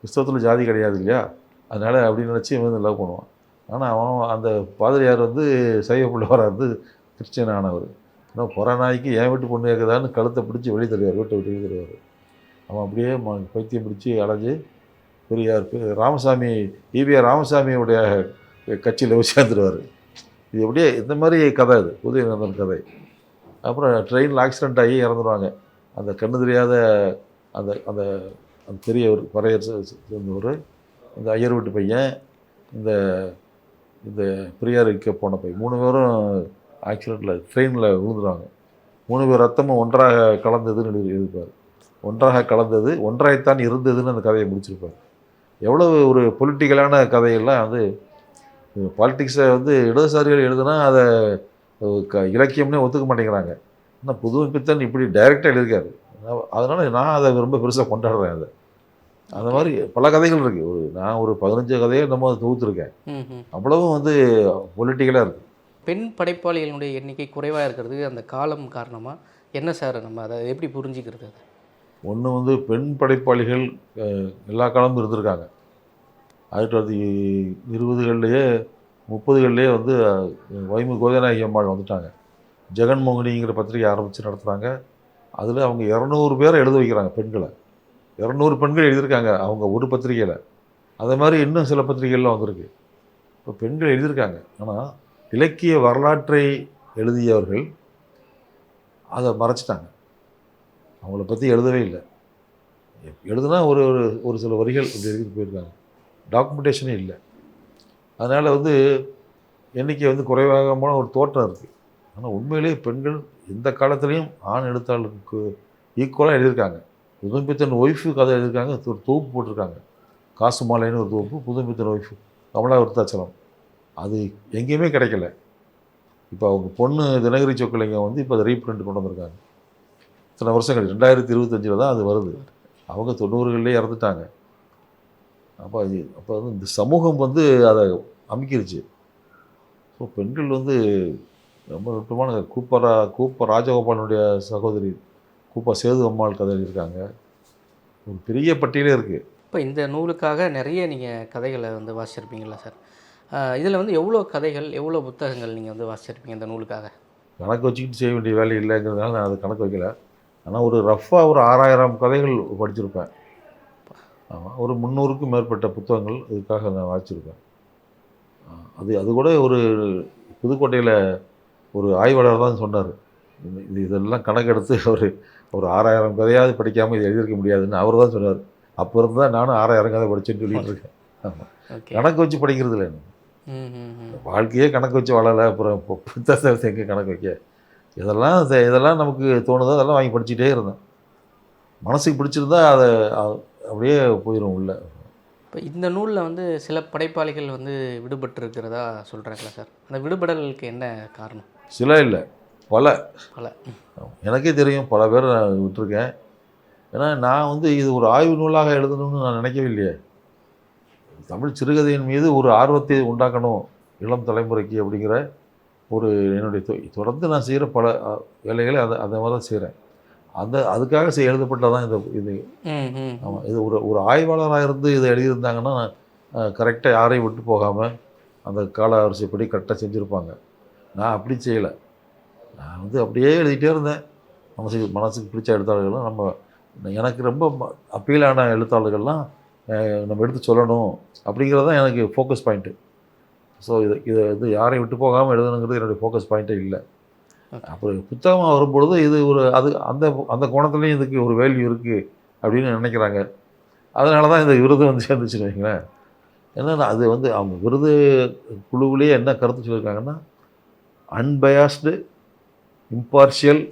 கிறிஸ்தவத்தில் ஜாதி கிடையாது இல்லையா, அதனால் அப்படின்னு நினச்சி இவன் வந்து லவ் பண்ணுவான். ஆனால் அவன் அந்த பாதிரியார் வந்து சைவ பிள்ளைவராக இருந்து கிறிஸ்டியன் ஆனவர். ஆனால் புறநாய்க்கு என் வீட்டு பொண்ணு கேட்குதான்னு கழுத்தை பிடிச்சி வெளியே தருவார், வீட்டை விட்டு வெளியே தருவார். அவன் அப்படியே பைத்தியம் பிடிச்சி அலைஞ்சு பெரியார் ராமசாமி ஈவிஆர் ராமசாமியுடைய கட்சியில் போய் சேர்ந்துருவார். இது எப்படியே இந்த மாதிரி கதை, இது புதிய நந்தன் கதை. அப்புறம் ட்ரெயினில் ஆக்சிடெண்ட் ஆகி இறந்துருவாங்க. அந்த கண்ணு தெரியாத அந்த அந்த அந்த பெரியவர் பறையர் சேர்ந்தவர், இந்த ஐயர் வீட்டு பையன், இந்த இந்த பெரியார் வைக்க போனப்போ 3 பேரும் ஆக்சிடெண்ட்டில் ட்ரெயினில் விழுந்துருவாங்க. 3 பேர் ரத்தமும் ஒன்றாக கலந்ததுன்னு எழுதியிருப்பார். ஒன்றாக கலந்தது ஒன்றாய்த்தான் இருந்ததுன்னு அந்த கதையை முடிச்சிருப்பார். எவ்வளவு ஒரு பொலிட்டிக்கலான கதையெல்லாம் வந்து பாலிட்டிக்ஸை வந்து இடதுசாரிகள் எழுதுனா அதை இலக்கியம்னே ஒத்துக்க மாட்டேங்கிறாங்க. ஆனால் புதுமை பித்தன் இப்படி டைரெக்டாக எழுதியிருக்காரு. அதனால் நான் அதை ரொம்ப பெருசாக கொண்டாடுறேன். அதை அந்த மாதிரி பல கதைகள் இருக்குது. நான் ஒரு 15 கதையை நம்ம தொகுத்துருக்கேன். அவ்வளவும் வந்து பொலிட்டிக்கலாக இருக்குது. பெண் படைப்பாளிகளுடைய எண்ணிக்கை குறைவாக இருக்கிறதுக்கு அந்த காலம் காரணமாக என்ன சார்? நம்ம அதை எப்படி புரிஞ்சிக்கிறது? அது ஒன்று வந்து பெண் படைப்பாளிகள் எல்லா காலமும் இருந்திருக்காங்க. 1920களிலேயே 30களிலேயே வந்து வைமு கோதநாயகி அம்மாள் வந்துட்டாங்க. ஜெகன்மோகினிங்கிற பத்திரிகை ஆரம்பித்து நடத்துகிறாங்க. அதில் அவங்க 200 பேரை எழுத வைக்கிறாங்க பெண்களை. 200 பெண்கள் எழுதியிருக்காங்க அவங்க ஒரு பத்திரிகையில். அதே மாதிரி இன்னும் சில பத்திரிகைகள்லாம் வந்திருக்கு. இப்போ பெண்கள் எழுதியிருக்காங்க. ஆனால் இலக்கிய வரலாற்றை எழுதியவர்கள் அதை மறைச்சிட்டாங்க. அவங்கள பற்றி எழுதவே இல்லை. எழுதுனா ஒரு ஒரு சில வரிகள் இப்படி எழுதிட்டு போயிருக்காங்க. டாக்குமெண்டேஷனே இல்லை. அதனால் வந்து எண்ணிக்கை வந்து குறைவாகமான ஒரு தோற்றம் இருக்குது. ஆனால் உண்மையிலேயே பெண்கள் எந்த காலத்துலேயும் ஆண் எழுத்தாளருக்கு ஈக்குவலாக எழுதியிருக்காங்க. புதுமைப்பித்தன் ஒய்ஃபு கதை எழுதியிருக்காங்க. ஒரு தொகுப்பு போட்டிருக்காங்க. காசு மாலைன்னு ஒரு தொகுப்பு, புதுமைப்பித்தன் ஒய்ஃபு கமலா விருத்தாச்சலம். அது எங்கேயுமே கிடைக்கல. இப்போ அவங்க பொண்ணு தினகரி சொக்கலிங்கம் வந்து இப்போ அதை ரீப்ரிண்ட் கொண்டு வந்திருக்காங்க. இத்தனை வருஷம் கழிச்சு 2025 தான் அது வருது. அவங்க 90களிலே இறந்துட்டாங்க. அப்போ வந்து இந்த சமூகம் வந்து அதை அமைக்கிருச்சு. ஸோ பெண்கள் வந்து ரொம்ப நுட்பமான கூப்ப ராஜகோபாலனுடைய சகோதரி கூப்பா சேது அம்மாள் கதை எழுதியிருக்காங்க. ஒரு பெரிய பட்டியலே இருக்குது. இப்போ இந்த நூலுக்காக நிறைய நீங்கள் கதைகளை வந்து வாசிச்சிருப்பீங்களா சார்? இதில் வந்து எவ்வளோ கதைகள், எவ்வளோ புத்தகங்கள் நீங்கள் வந்து வாசிச்சிருப்பீங்க இந்த நூலுக்காக? கணக்கு வச்சுக்கிட்டு செய்ய வேண்டிய வேலை இல்லைங்கிறதுனால நான் அதை கணக்கு வைக்கல. ஆனால் ஒரு ரஃப்பாக ஒரு 6000 கதைகள் படிச்சிருப்பேன். ஆமாம், ஒரு 300க்கும் மேற்பட்ட புத்தகங்கள் இதுக்காக நான் வாசிச்சிருப்பேன். அது கூட ஒரு புதுக்கோட்டையில் ஒரு ஆய்வாளர் தான் சொன்னார். இதெல்லாம் கணக்கெடுத்து ஒரு 6000 கதையாவது படிக்காமல் இதை எழுதியிருக்க முடியாதுன்னு அவர் தான் சொன்னார். அப்போ இருந்து தான் நானும் 6000 கதை படித்தேன்னு சொல்லிட்டு இருக்கேன். ஆமாம், கணக்கு வச்சு படிக்கிறது இல்லை. வாழ்க்கையே கணக்கு வச்சு வாழலை, அப்புறம் புத்தகத்தை எங்கே கணக்கு வைக்க? இதெல்லாம் நமக்கு தோணுதோ அதெல்லாம் வாங்கி படிச்சுட்டே இருந்தேன். மனசுக்கு பிடிச்சிருந்தா அதை அப்படியே போயிடும் உள்ள. இப்போ இந்த நூலில் வந்து சில படைப்பாளிகள் வந்து விடுபட்டு இருக்கிறதா சொல்கிறாங்களா சார்? அந்த விடுபடலுக்கு என்ன காரணம்? சில இல்லை, பல. எனக்கே தெரியும் பல பேர் நான் விட்டுருக்கேன். ஏன்னா நான் வந்து இது ஒரு ஆய்வு நூலாக எழுதணும்னு நான் நினைக்கவே இல்லையே. தமிழ் சிறுகதையின் மீது ஒரு ஆர்வத்தை உண்டாக்கணும் இளம் தலைமுறைக்கு அப்படிங்கிற ஒரு என்னுடைய தொடர்ந்து நான் செய்கிற பல வேலைகளை அந்த மாதிரி தான் செய்கிறேன். அதுக்காக எழுதப்பட்டதான் இது. ஆமாம், இது ஒரு ஆய்வாளராக இருந்து இதை எழுதியிருந்தாங்கன்னா கரெக்டாக யாரையும் விட்டு போகாமல் அந்த கால வரிசைப்படி கரெக்டாக செஞ்சுருப்பாங்க. நான் அப்படி செய்யலை. நான் வந்து அப்படியே எழுதிட்டே இருந்தேன். மனசுக்கு பிடிச்ச எழுத்தாளர்கள்லாம் எனக்கு ரொம்ப அப்பீலான எழுத்தாளர்கள்லாம் நம்ம எடுத்து சொல்லணும் அப்படிங்கிறது தான் எனக்கு ஃபோக்கஸ் பாயிண்ட்டு. ஸோ இதை வந்து யாரையும் விட்டு போகாமல் எழுதணுங்கிறது என்னுடைய ஃபோக்கஸ் பாயிண்ட்டே இல்லை. அப்புறம் புத்தகமாக வரும்பொழுது இது அந்த அந்த கோணத்துலேயும் இதுக்கு ஒரு வேல்யூ இருக்குது அப்படின்னு நினைக்கிறாங்க. அதனால தான் இந்த விருது வந்து சேர்ந்துச்சுன்னு வைங்களேன். என்னென்னா அது வந்து அவங்க விருது குழுவிலேயே என்ன கருத்து சொல்லியிருக்காங்கன்னா, unbiased impartial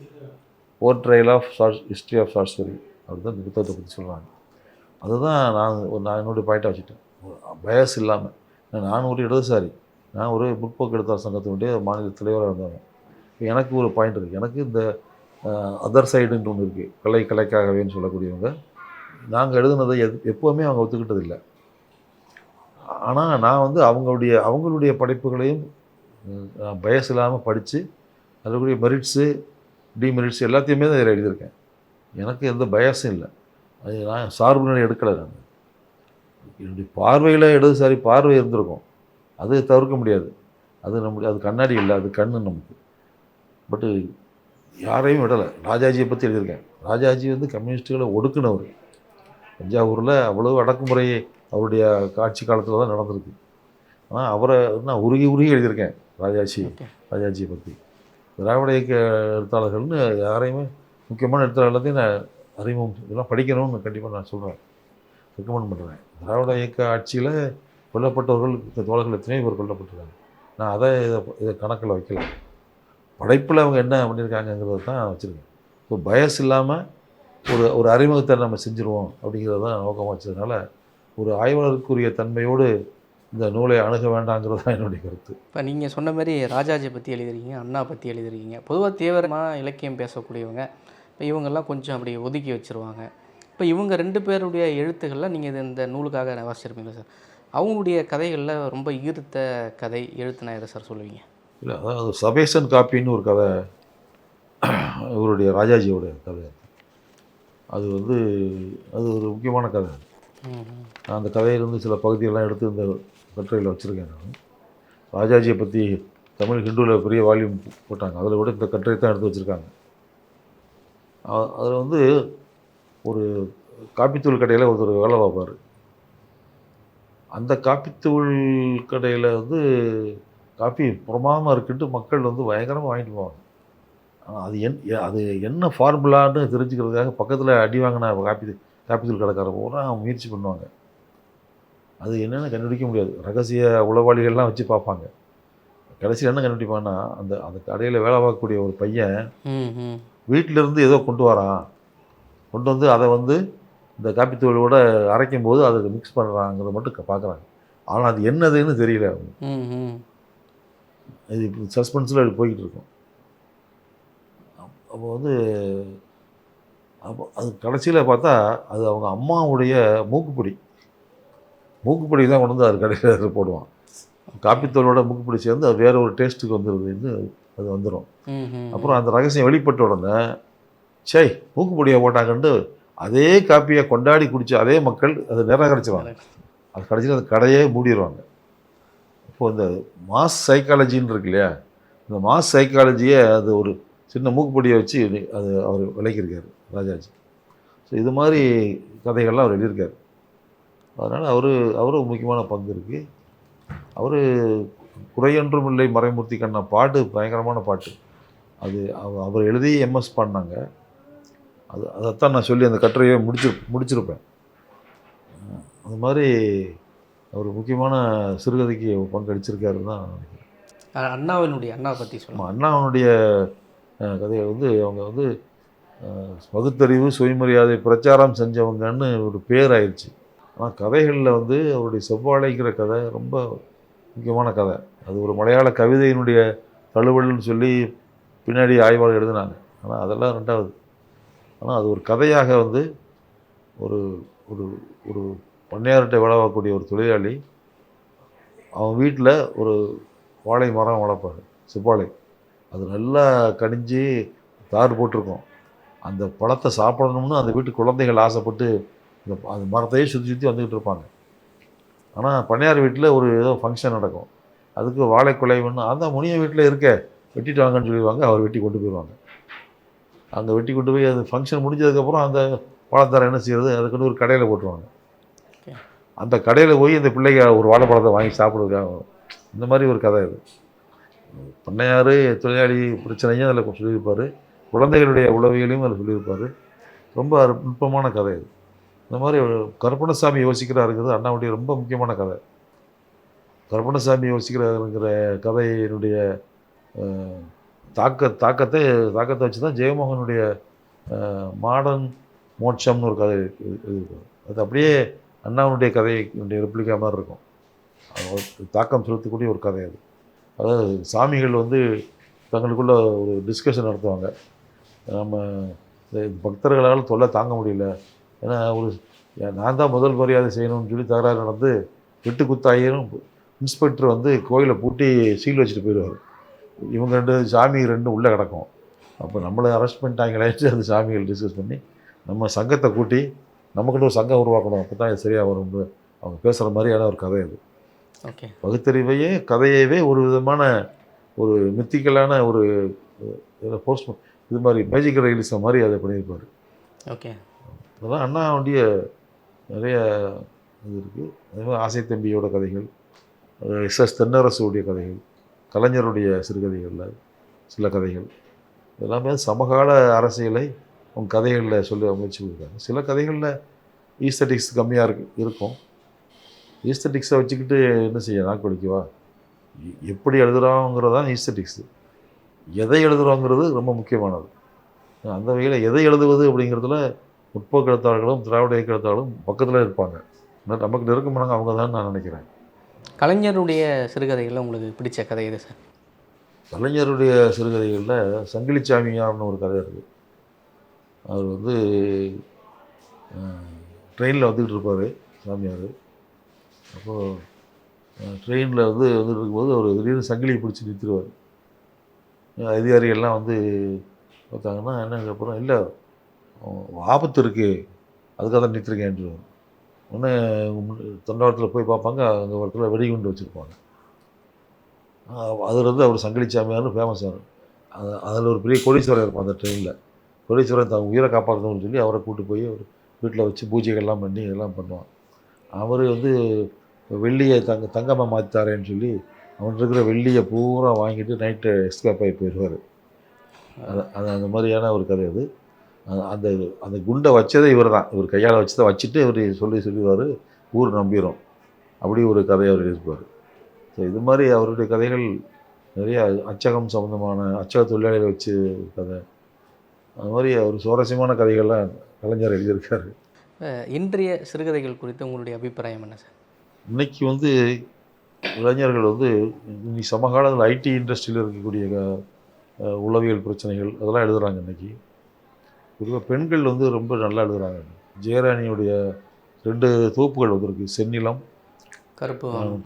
portrayal of history of short story அப்படி தான் இந்த புத்தகத்தை பற்றி சொல்கிறாங்க. அதுதான் நான் என்னுடைய பாயிண்ட்டாக வச்சுட்டேன். பயஸ் இல்லாமல். நான் ஒரு இடதுசாரி, நான் ஒரு முற்போக்கு எழுத்தாளர் சங்கத்தினுடைய மாநில தலைவராக இருந்தேன். எனக்கு ஒரு பாயிண்ட் இருக்குது. எனக்கு இந்த அதர் சைடுன்னு ஒன்று இருக்குது. கலைக்காகவேன்னு சொல்லக்கூடியவங்க. நாங்கள் எழுதுனதை எப்போவுமே அவங்க ஒத்துக்கிட்டதில்லை. ஆனால் நான் வந்து அவங்களுடைய படைப்புகளையும் பயஸ் இல்லாமல் படித்து அதற்குரிய மெரிட்ஸு டிமெரிட்ஸ் எல்லாத்தையுமே தான் இதில் எழுதியிருக்கேன். எனக்கு எந்த பயஸும் இல்லை. அது நான் சார்பு நிலை எடுக்கலை. நான் என்னுடைய பார்வையில் இடதுசாரி பார்வை இருந்திருக்கும், அது தவிர்க்க முடியாது. அது கண்ணாடி இல்லை, அது கண்ணு நமக்கு. பட்டு யாரையும் விடலை. ராஜாஜியை பற்றி எழுதியிருக்கேன். ராஜாஜி வந்து கம்யூனிஸ்ட்டுகளை ஒடுக்குனவர். தஞ்சாவூரில் அவ்வளவு அடக்குமுறை அவருடைய ஆட்சி காலத்தில் தான் நடந்திருக்கு. ஆனால் அவரை நான் உருகி எழுதியிருக்கேன் ராஜாஜியை பற்றி. திராவிட இயக்க எழுத்தாளர்கள்னு யாரையுமே முக்கியமான எழுத்தாளர் எல்லாத்தையும் நான் அறிமுகம் இதெல்லாம் படிக்கணும்னு கண்டிப்பாக நான் சொல்கிறேன், ரெக்கமெண்ட் பண்ணுறேன். திராவிட இயக்க ஆட்சியில் கொல்லப்பட்டவர்கள் இந்த தோழர்கள் எத்தனையோ பேர் கொல்லப்பட்டிருக்காங்க. நான் இதை கணக்கில் வைக்கல. படைப்பில் அவங்க என்ன பண்ணியிருக்காங்கங்கிறத தான் வச்சுருக்கேன். இப்போ பயஸ் இல்லாமல் ஒரு ஒரு அறிமுகத்தை நம்ம செஞ்சுருவோம் அப்படிங்கிறது தான் நோக்கமாக வச்சதுனால, ஒரு ஆய்வாளருக்குரிய தன்மையோடு இந்த நூலை அணுக வேண்டாங்கிறது தான் என்னுடைய கருத்து. இப்போ நீங்கள் சொன்ன மாதிரி ராஜாஜி பற்றி எழுதிருக்கீங்க, அண்ணா பற்றி எழுதிருக்கீங்க. பொதுவாக தீவிரமாக இலக்கியம் பேசக்கூடியவங்க இப்போ இவங்கெல்லாம் கொஞ்சம் அப்படி ஒதுக்கி வச்சுருவாங்க. இப்போ இவங்க 2 பேருடைய எழுத்துக்களில் நீங்கள் இது இந்த நூலுக்காக வாசிச்சிருப்பீங்களா சார்? அவங்களுடைய கதைகளில் ரொம்ப ஈர்த்த கதை எழுத்துனா எதை சார் சொல்லுவீங்க? இல்லை, அதாவது சபேசன் காப்பின்னு ஒரு கதை, இவருடைய ராஜாஜியோட கதை. அது வந்து அது ஒரு முக்கியமான கதை. நான் அந்த கதையிலிருந்து சில பகுதியெல்லாம் எடுத்து இந்த கட்டுரையில் வச்சுருக்கேன். நான் ராஜாஜியை பற்றி தமிழ் ஹிந்துவில் பெரிய வால்யூம் போட்டாங்க. அதில் விட இந்த கட்டுரை தான் எடுத்து வச்சுருக்காங்க. அதில் வந்து ஒரு காப்பித்தூள் கடையில் ஒருத்தர் வேலை பார்ப்பார். அந்த காப்பித்தூள் கடையில் வந்து காப்பி பிரமாதமாக இருக்குன்ட்டு மக்கள் வந்து பயங்கரமாக வாங்கிட்டு போவாங்க. அது என்ன ஃபார்முலான்னு தெரிஞ்சுக்கிறதுக்காக பக்கத்தில் அடி வாங்கின காப்பித்தூள் கடைக்கார பூரா முயற்சி பண்ணுவாங்க. அது என்னென்னு கண்டுபிடிக்க முடியாது. ரகசிய உளவாளிகள்லாம் வச்சு பார்ப்பாங்க. கடைசியில் என்ன கண்டுபிடிப்பான்னா, அந்த அந்த கடையில் வேலை பார்க்கக்கூடிய ஒரு பையன் வீட்டிலேருந்து ஏதோ கொண்டு வரான், கொண்டு வந்து அதை வந்து இந்த காப்பித்தூளோட அரைக்கும் போது அதை மிக்ஸ் பண்ணுறாங்கிறத மட்டும் பார்க்குறாங்க. ஆனால் அது என்னதுன்னு தெரியல. இது இப்போ சஸ்பென்ஸில் அது போய்கிட்டு இருக்கும். அப்போ வந்து அது கடைசியில் பார்த்தா அது அவங்க அம்மாவுடைய மூக்குப்பொடி தான் கொண்டு வந்து அது கடையில் போடுவான். காப்பித்தூளோட மூக்குப்பொடி சேர்ந்து அது வேறு ஒரு டேஸ்ட்டுக்கு வந்துடுதுன்னு அது வந்துடும். அப்புறம் அந்த ரகசியம் வெளிப்பட்ட உடனே மூக்குப்பொடியை போட்டாங்கன்ட்டு அதே காப்பியை கொண்டாடி குடித்த அதே மக்கள் அதை நிராகரிச்சிருவாங்க. அது கடைசியில் அந்த கடையே மூடிடுவாங்க. இப்போது இந்த மாஸ் சைக்காலஜின்னு இருக்கு இல்லையா, இந்த மாஸ் சைக்காலஜியை அது ஒரு சின்ன மூக்குப்பொடியை வச்சு அது அவர் விளக்கியிருக்காரு ராஜாஜி. ஸோ இது மாதிரி கதைகள்லாம் அவர் எழுதியிருக்காரு. அதனால் அவரும் முக்கியமான பங்கு இருக்குது. அவர் குறையொன்றும் இல்லை மறைமூர்த்தி கண்ணா பாட்டு பயங்கரமான பாட்டு. அது அவர் எழுதி எம்எஸ் பாடினாங்க. அதைத்தான் நான் சொல்லி அந்த கட்டுரையை முடிச்சிருப்பேன். அது மாதிரி அவர் முக்கியமான சிறுகதைக்கு பங்களிச்சிருக்காருன்னு தான் நினைக்கிறேன். அண்ணாவை பற்றி சொல்லுவோம். அண்ணாவனுடைய கதையை வந்து அவங்க வந்து பகுத்தறிவு சுயமரியாதை பிரச்சாரம் செஞ்சவங்கன்னு ஒரு பேர் ஆயிடுச்சு. ஆனால் கதைகளில் வந்து அவருடைய செவ்வாழைங்கிற கதை ரொம்ப முக்கியமான கதை. அது ஒரு மலையாள கவிதையினுடைய தழுவல்னு சொல்லி பின்னாடி ஆய்வாளர் எழுதினாங்க. ஆனால் அதெல்லாம் ரெண்டாவது. ஆனால் அது ஒரு கதையாக வந்து ஒரு ஒரு ஒரு பண்ணையார்கிட்ட வேலை பார்க்கக்கூடிய ஒரு தொழிலாளி அவன் வீட்டில் ஒரு வாழை மரம் வளர்ப்பார், செவ்வாழை. அது நல்லா கனிஞ்சு தார் போட்டிருக்கும். அந்த பழத்தை சாப்பிடணும்னு அந்த வீட்டு குழந்தைகள் ஆசைப்பட்டு அந்த மரத்தையே சுற்றி வந்துக்கிட்டு இருப்பாங்க. ஆனால் பண்ணையார் வீட்டில் ஒரு ஏதோ ஃபங்க்ஷன் நடக்கும், அதுக்கு வாழைக்குலை வேணும். அந்த முனிய வீட்டில் இருக்க வெட்டிட்டு வாங்கன்னு சொல்லிடுவாங்க. அவர் வெட்டி கொண்டு போயிடுவாங்க. அங்கே வெட்டி கொண்டு போய் அது ஃபங்க்ஷன் முடிஞ்சதுக்கப்புறம் அந்த பழத்தாரை என்ன செய்கிறது, அதுக்குன்னு ஒரு கடையில் போட்டுருவாங்க. அந்த கடையில் போய் இந்த பிள்ளைங்க ஒரு வாழைப்பழத்தை வாங்கி சாப்பிடுவாங்க. இந்த மாதிரி ஒரு கதை இது. பண்ணையார் தொழிலாளி பிரச்சனையும் அதில் சொல்லியிருப்பார், குழந்தைகளுடைய உளவியலையும் அதில் சொல்லியிருப்பார். ரொம்ப நுட்பமான கதை இது. இந்த மாதிரி கருப்பணசாமி யோசிக்கிறாருங்கிறது அண்ணாவுடைய ரொம்ப முக்கியமான கதை. கருப்பணசாமி யோசிக்கிறாருங்கிற கதையினுடைய தாக்கத்தை வச்சு தான் ஜெயமோகனுடைய மாடர்ன் மோட்சம்னு ஒரு கதை எழுதியிருப்பார். அது அப்படியே அண்ணாவுடைய கதையினுடைய ரெப்ளிகா மாதிரி இருக்கும். தாக்கம் செலுத்தக்கூடிய ஒரு கதை அது. அதாவது சாமிகள் வந்து தங்களுக்குள்ள ஒரு டிஸ்கஷன் நடத்துவாங்க. நம்ம பக்தர்களால் தொல்லை தாங்க முடியல, ஏன்னா நான் தான் முதல் மரியாதை செய்யணும்னு சொல்லி தகராறு நடந்து வெட்டு குத்தாயிரும் இன்ஸ்பெக்டர் வந்து கோயிலை பூட்டி சீல் வச்சுட்டு போயிடுவார். இவங்க சாமி உள்ளே கிடக்கும். அப்போ நம்மளை அரெஸ்ட் பண்ணிட்டாங்களேன்னு அந்த சாமிகள் டிஸ்கஸ் பண்ணி நம்ம சங்கத்தை கூட்டி நமக்குன்னு ஒரு சங்கம் உருவாக்கணும், அப்போ தான் இது சரியாக வரும் அவங்க பேசுகிற மாதிரியான ஒரு கதை அது. ஓகே, பகுத்தறிவையே கதையவே ஒரு விதமான ஒரு மித்திக்கலான ஒரு போஸ்ட் இது மாதிரி மேஜிக் ரியலிசம் மாதிரி அதை பண்ணியிருப்பார். ஓகே, அதெல்லாம் அண்ணாவுடைய நிறைய இது இருக்குது. அதே மாதிரி ஆசை தம்பியோட கதைகள், எஸ் தென்னரசுடைய கதைகள், கலைஞருடைய சிறுகதைகளில் சில கதைகள், எல்லாமே சமகால அரசியலை அவங்க கதைகளில் சொல்ல முயற்சி பண்ணியிருக்காங்க. சில கதைகளில் ஈஸ்தட்டிக்ஸ் கம்மியாக இருக்கும். ஈஸ்தட்டிக்ஸை வச்சுக்கிட்டு என்ன செய்ய நாக்கு வலிக்கவா? எப்படி எழுதுகிறோங்கிறது தான் ஈஸ்தட்டிக்ஸு. எதை எழுதுகிறோங்கிறது ரொம்ப முக்கியமானது. அந்த வகையில் எதை எழுதுவது அப்படிங்கிறதுல முற்போக்கு எழுத்தாளர்களும் திராவிட இயக்க எழுத்தாளர்களும் பக்கத்தில் இருப்பாங்க. ஆனால் நமக்கு நெருக்கமானவங்க அவங்க தான் நான் நினைக்கிறேன். கலைஞருடைய சிறுகதைகளில் உங்களுக்கு பிடிச்ச கதை எது சார்? கலைஞருடைய சிறுகதைகளில் சங்கிலிச்சாமியார்னு ஒரு கதை இருக்குது. அவர் வந்து ட்ரெயினில் வந்துக்கிட்டு இருப்பார் சாமியார். அப்போது ட்ரெயினில் வந்துட்டு இருக்கும்போது அவர் திடீர்னு சங்கிலியை பிடிச்சி நிறுத்திடுவார். அதிகாரிகள்லாம் வந்து பார்த்தாங்கன்னா என்ன அப்புறம் இல்லை ஆபத்து இருக்குது அதுக்காக தான் நிறுத்திருக்கேன்ட்டுருவார். உடனே தொண்டாவரத்தில் போய் பார்ப்பாங்க, அங்கே ஒருத்தர் வெடிகுண்டு வச்சுருப்பாங்க. அதில் வந்து அவர் சங்கிலிச்சாமியார்னு ஃபேமஸ் ஆகும். அதில் ஒரு பெரிய கோடீஸ்வரர் இருக்கும் அந்த ட்ரெயினில். கோடீஸ்வரன் தான் உயிரை காப்பாற்றணும்னு சொல்லி அவரை கூப்பிட்டு போய் அவர் வீட்டில் வச்சு பூஜைகள்லாம் பண்ணி இதெல்லாம் பண்ணுவான். அவர் வந்து வெள்ளியை தங்கமாக மாற்றித்தாரேன்னு சொல்லி அவன் இருக்கிற வெள்ளியை பூரா வாங்கிட்டு நைட்டு எஸ்கேப் ஆகி போயிடுவார். அது அந்த மாதிரியான ஒரு கதை அது. அந்த அந்த குண்டை வச்சதே இவர் தான். இவர் கையால் வச்சு தான் வச்சுட்டு இவர் சொல்லுவார், ஊர் நம்பிடும். அப்படி ஒரு கதையை அவர் எழுதிப்பார். ஸோ இது மாதிரி அவருடைய கதைகள் நிறையா அச்சகம் சம்மந்தமான அச்சக தொழிலாளிகளை வச்சு கதை, அது மாதிரி அவர் சுவாரஸ்யமான கதைகள்லாம் கலைஞர் எழுதியிருக்காரு. இன்றைய சிறுகதைகள் குறித்து உங்களுடைய அபிப்பிராயம் என்ன சார்? இன்றைக்கி வந்து இளைஞர்கள் வந்து இன்னைக்கு சமகாலத்தில் ஐடி இண்டஸ்ட்ரியில் இருக்கக்கூடிய உளவியல் பிரச்சனைகள் அதெல்லாம் எழுதுகிறாங்க. இன்றைக்கி குறிப்பாக பெண்கள் வந்து ரொம்ப நல்லா எழுதுகிறாங்க. ஜெயராணியுடைய 2 தொகுப்புகள் வந்திருக்கு, செந்நிலம்,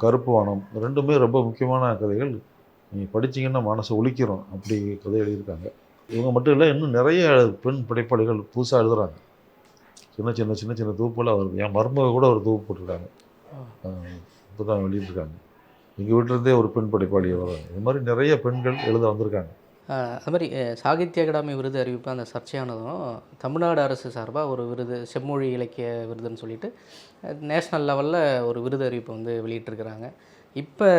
கருப்பு வானம். ரெண்டுமே ரொம்ப முக்கியமான கதைகள். நீங்கள் படித்தீங்கன்னா மனசை ஒலிக்கிறோம், அப்படி கதை எழுதியிருக்காங்க. இவங்க மட்டும் இல்லை, இன்னும் நிறைய பெண் படைப்பாளிகள் புதுசாக எழுதுகிறாங்க. சின்ன சின்ன தொகுப்புகள் அவர் என் மருமக கூட ஒரு தொகுப்பு போட்டிருக்காங்க, இப்போ தான் வெளியிட்டிருக்காங்க. எங்கள் வீட்டிலேருந்தே ஒரு பெண் படைப்பாளி வராங்க. இது மாதிரி நிறைய பெண்கள் எழுத வந்திருக்காங்க. அது மாதிரி சாகித்ய அகாடமி விருது அறிவிப்பு அந்த சர்ச்சையானதும் தமிழ்நாடு அரசு சார்பாக ஒரு விருது, செம்மொழி இலக்கிய விருதுன்னு சொல்லிட்டு நேஷ்னல் லெவலில் ஒரு விருது அறிவிப்பு வந்து வெளியிட்டிருக்கிறாங்க. இப்போ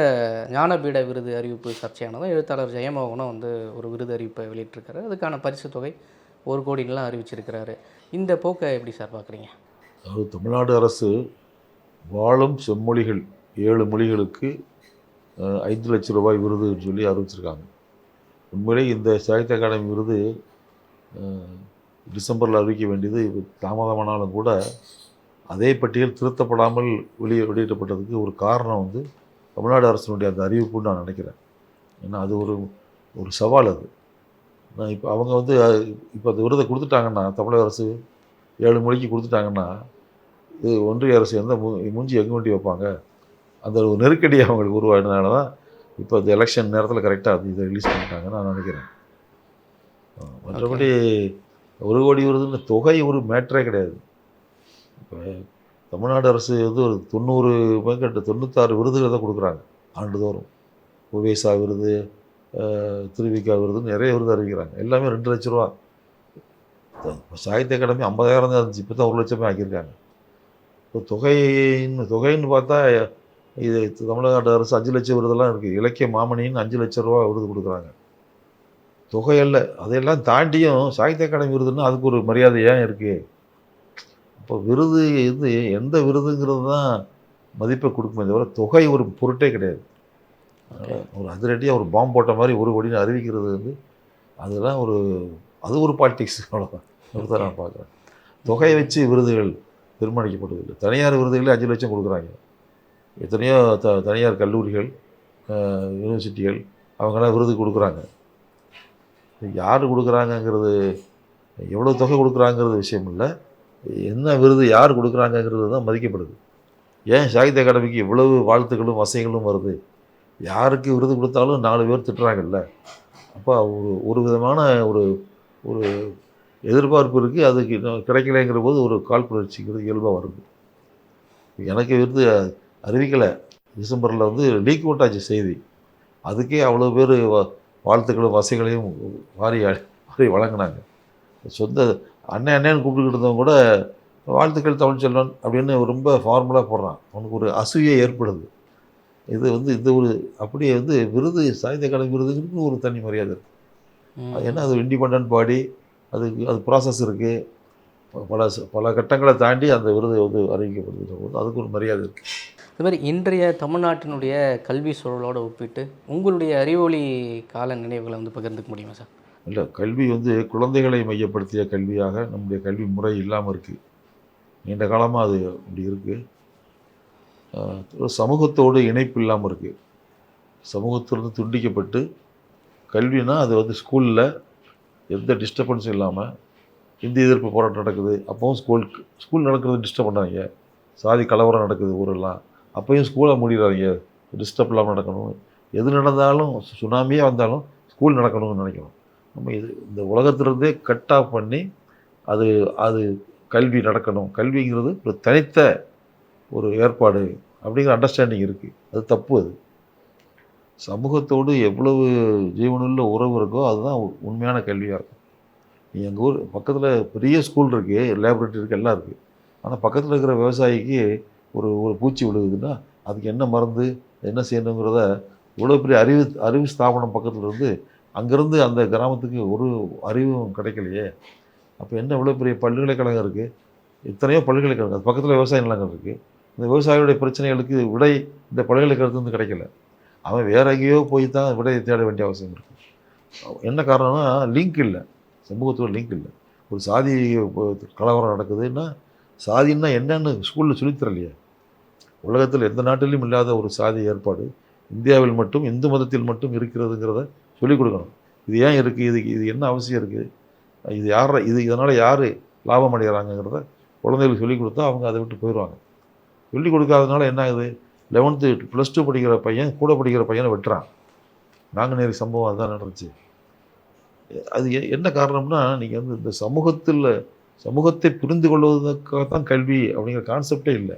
ஞானபீட விருது அறிவிப்பு சர்ச்சையானதும் எழுத்தாளர் ஜெயமோகனும் வந்து ஒரு விருது அறிவிப்பை வெளியிட்டிருக்காரு. அதுக்கான பரிசு தொகை 1 கோடிலாம் அறிவிச்சிருக்கிறாரு. இந்த போக்கை எப்படி சார் பார்க்குறீங்க? அதாவது தமிழ்நாடு அரசு வாழும் செம்மொழிகள் 7 மொழிகளுக்கு 5 லட்சம் ரூபாய் விருதுன்னு சொல்லி அறிவிச்சிருக்காங்க. உண்மையிலே இந்த சாகித்ய அகாடமி விருது டிசம்பரில் அறிவிக்க வேண்டியது தாமதமானாலும் கூட அதே பட்டியல் திருத்தப்படாமல் வெளியிடப்பட்டதுக்கு ஒரு காரணம் வந்து தமிழ்நாடு அரசினுடைய அந்த அறிவிப்புன்னு நான் நினைக்கிறேன். ஏன்னா அது ஒரு சவால். அது நான் இப்போ அவங்க வந்து இப்போ அந்த விருதை கொடுத்துட்டாங்கன்னா, தமிழக அரசு 7 மொழிக்கு கொடுத்துட்டாங்கன்னா, இது ஒன்றிய அரசு எந்த மூஞ்சி எங்கே வேண்டி வைப்பாங்க? அந்த ஒரு நெருக்கடி அவங்களுக்கு உருவானதுனால தான் இப்போ இந்த எலெக்ஷன் நேரத்தில் கரெக்டாக இதை ரிலீஸ் பண்ணிட்டாங்கன்னு நான் நினைக்கிறேன். மற்றபடி 1 கோடி விருதுன்னு தொகை ஒரு மேட்டரே கிடையாது. இப்போ தமிழ்நாடு அரசு வந்து ஒரு 96 விருதுகள் தான் கொடுக்குறாங்க ஆண்டுதோறும். உவேசா விருது, திருவிக்கா விருதுன்னு நிறைய விருது அறிவிக்கிறாங்க. எல்லாமே 2 லட்ச ரூபா. சாகித்ய அகாடமி 50,000 தான் இருந்துச்சு, இப்போ தான் 1 லட்சமே ஆக்கியிருக்காங்க. இப்போ தொகைன்னு பார்த்தா இது தமிழ்நாடு அரசு 5 லட்சம் விருதெல்லாம் இருக்குது. இலக்கிய மாமணின்னு 5 லட்ச ரூபா விருது கொடுக்குறாங்க. தொகையல்ல, அதையெல்லாம் தாண்டியும் சாகித்ய அகாடமி விருதுன்னா அதுக்கு ஒரு மரியாதை ஏன் இருக்குது? இப்போ விருது இது எந்த விருதுங்கிறது தான் மதிப்பை கொடுக்குமே தவிர தொகை ஒரு பொருட்டே கிடையாது. ஒரு அதிரடியாக ஒரு பாம்பு போட்ட மாதிரி 1 கோடின்னு அறிவிக்கிறது வந்து அதெல்லாம் அது ஒரு பாலிடிக்ஸ், அவ்வளோதான். அப்படிதான் நான் பார்க்குறேன். தொகையை வச்சு விருதுகள் தீர்மானிக்கப்படுவதில்லை. தனியார் விருதுகளே 5 லட்சம் கொடுக்குறாங்க. எத்தனையோ தனியார் கல்லூரிகள், யூனிவர்சிட்டிகள் அவங்களாம் விருது கொடுக்குறாங்க. யார் கொடுக்குறாங்கங்கிறது, எவ்வளோ தொகை கொடுக்குறாங்கிறது விஷயம் இல்லை, என்ன விருது யார் கொடுக்குறாங்கங்கிறது தான் மதிக்கப்படுது. ஏன் சாகித்ய அகாடமிக்கு இவ்வளவு வாழ்த்துக்களும் வசைகளும் வருது? யாருக்கு விருது கொடுத்தாலும் 4 பேர் திட்டுறாங்கல்ல. அப்போ ஒரு விதமான ஒரு ஒரு எதிர்பார்ப்பு இருக்குது. அதுக்கு கிடைக்கலைங்கிற போது ஒரு காழ்ப்புணர்ச்சிங்கிறது இயல்பாக வருது. எனக்கு விருது அறிவிக்கலை, டிசம்பரில் வந்து லீக் அவுட் ஆச்சு செய்தி. அதுக்கே அவ்வளோ பேர் வாழ்த்துக்களும் வசைகளையும் வாரி வழங்கினாங்க. சொந்த அண்ணன்னு கூப்பிட்டுக்கிட்டு இருந்தவங்க கூட வாழ்த்துக்கள் தமிழ்ச்செல்வன் அப்படின்னு ரொம்ப ஃபார்முலாக போடுறான். அவனுக்கு ஒரு அசூயை ஏற்படுது. இது ஒரு அப்படியே வந்து விருது, சாகித்ய அகாடமி விருதுங்கிறது ஒரு தனி மரியாதை இருக்குது. ஏன்னா அது இண்டிபெண்ட் பாடி, அது ப்ராசஸ் இருக்குது. பல கட்டங்களை தாண்டி அந்த விருது வந்து அறிவிக்கப்படுகிற போது அதுக்கு ஒரு மரியாதை இருக்குது. அது மாதிரி இன்றைய தமிழ்நாட்டினுடைய கல்வி சூழலோடு ஒப்பிட்டு உங்களுடைய அறிவொளி கால நினைவுகளை வந்து பகிர்ந்துக்க முடியுமா சார்? இல்லை, கல்வி வந்து குழந்தைகளை மையப்படுத்திய கல்வியாக நம்முடைய கல்வி முறை இல்லாமல் இருக்குது. நீண்ட காலமாக அது அப்படி இருக்குது. சமூகத்தோடு இணைப்பு இல்லாமல் இருக்குது. சமூகத்திலிருந்து துண்டிக்கப்பட்டு கல்வினா அது வந்து ஸ்கூலில் எந்த டிஸ்டர்பன்ஸும் இல்லாமல் இந்திய எதிர்ப்பு போராட்டம் நடக்குது, அப்போவும் ஸ்கூல் நடக்கிறது டிஸ்டர்ப் பண்ணாதீங்க. சாதி கலவரம் நடக்குது ஊரெல்லாம், அப்போயும் ஸ்கூலை மூடிடாதீங்க, டிஸ்டர்ப் இல்லாமல் நடக்கணும். எது நடந்தாலும் சுனாமியே வந்தாலும் ஸ்கூல் நடக்கணும்னு நினைக்கணும். நம்ம இந்த உலகத்திலிருந்தே கட் ஆஃப் பண்ணி அது அது கல்வி நடக்கணும், கல்விங்கிறது ஒரு தனித்த ஒரு ஏற்பாடு அப்படிங்கிற அண்டர்ஸ்டாண்டிங் இருக்குது. அது தப்பு. அது சமூகத்தோடு எவ்வளவு ஜீவனுள்ள உறவு இருக்கோ அதுதான் உண்மையான கல்வியாக இருக்கும். எங்கள் ஊர் பக்கத்தில் பெரிய ஸ்கூல் இருக்குது, லேபரேட்டரி இருக்குது, எல்லாம் இருக்குது. ஆனால் பக்கத்தில் இருக்கிற விவசாயிக்கு ஒரு ஒரு பூச்சி விழுகுதுன்னா அதுக்கு என்ன மருந்து என்ன செய்யணுங்கிறத இவ்வளோ பெரிய அறிவு ஸ்தாபனம் பக்கத்தில் இருந்து அங்கேருந்து அந்த கிராமத்துக்கு ஒரு அறிவும் கிடைக்கலையே. அப்போ என்ன இவ்வளோ பெரிய பல்கலைக்கழகம் இருக்குது, எத்தனையோ பல்கலைக்கழகம், அது பக்கத்தில் விவசாய நிலங்கள் இருக்குது. இந்த விவசாயிகளுடைய பிரச்சனைகளுக்கு விடை இந்த பல்கலைக்கழகத்துலேருந்து கிடைக்கல. அவன் வேற எங்கேயோ போய் தான் விடையை தேட வேண்டிய அவசியம் இருக்குது. என்ன காரணம்னா லிங்க் இல்லை, சமூகத்தோட லிங்க் இல்லை. ஒரு சாதி கலவரம் நடக்குதுன்னா சாதின்னா என்னன்னு ஸ்கூலில் சொல்லித்தரலையே. உலகத்தில் எந்த நாட்டிலையும் இல்லாத ஒரு சாதி ஏற்பாடு இந்தியாவில் மட்டும் இந்து மதத்தில் மட்டும் இருக்கிறதுங்கிறத சொல்லிக் கொடுக்கணும். இது ஏன் இருக்குது, இது என்ன அவசியம் இருக்குது, இதனால் யார் லாபம் அடைகிறாங்கிறத குழந்தைகளுக்கு சொல்லிக் கொடுத்தா அவங்க அதை விட்டு போயிடுவாங்க. சொல்லிக் கொடுக்காதனால என்ன ஆகுது, 11th +2 படிக்கிற பையன் கூட படிக்கிற பையனை வெட்டுறான். நாங்குநேரி சம்பவம் அதுதான் நடந்துச்சு. அது என்ன காரணம்னா நீங்கள் வந்து இந்த சமூகத்தை புரிந்து கொள்வதற்காக தான் கல்வி அப்படிங்கிற கான்செப்டே இல்லை.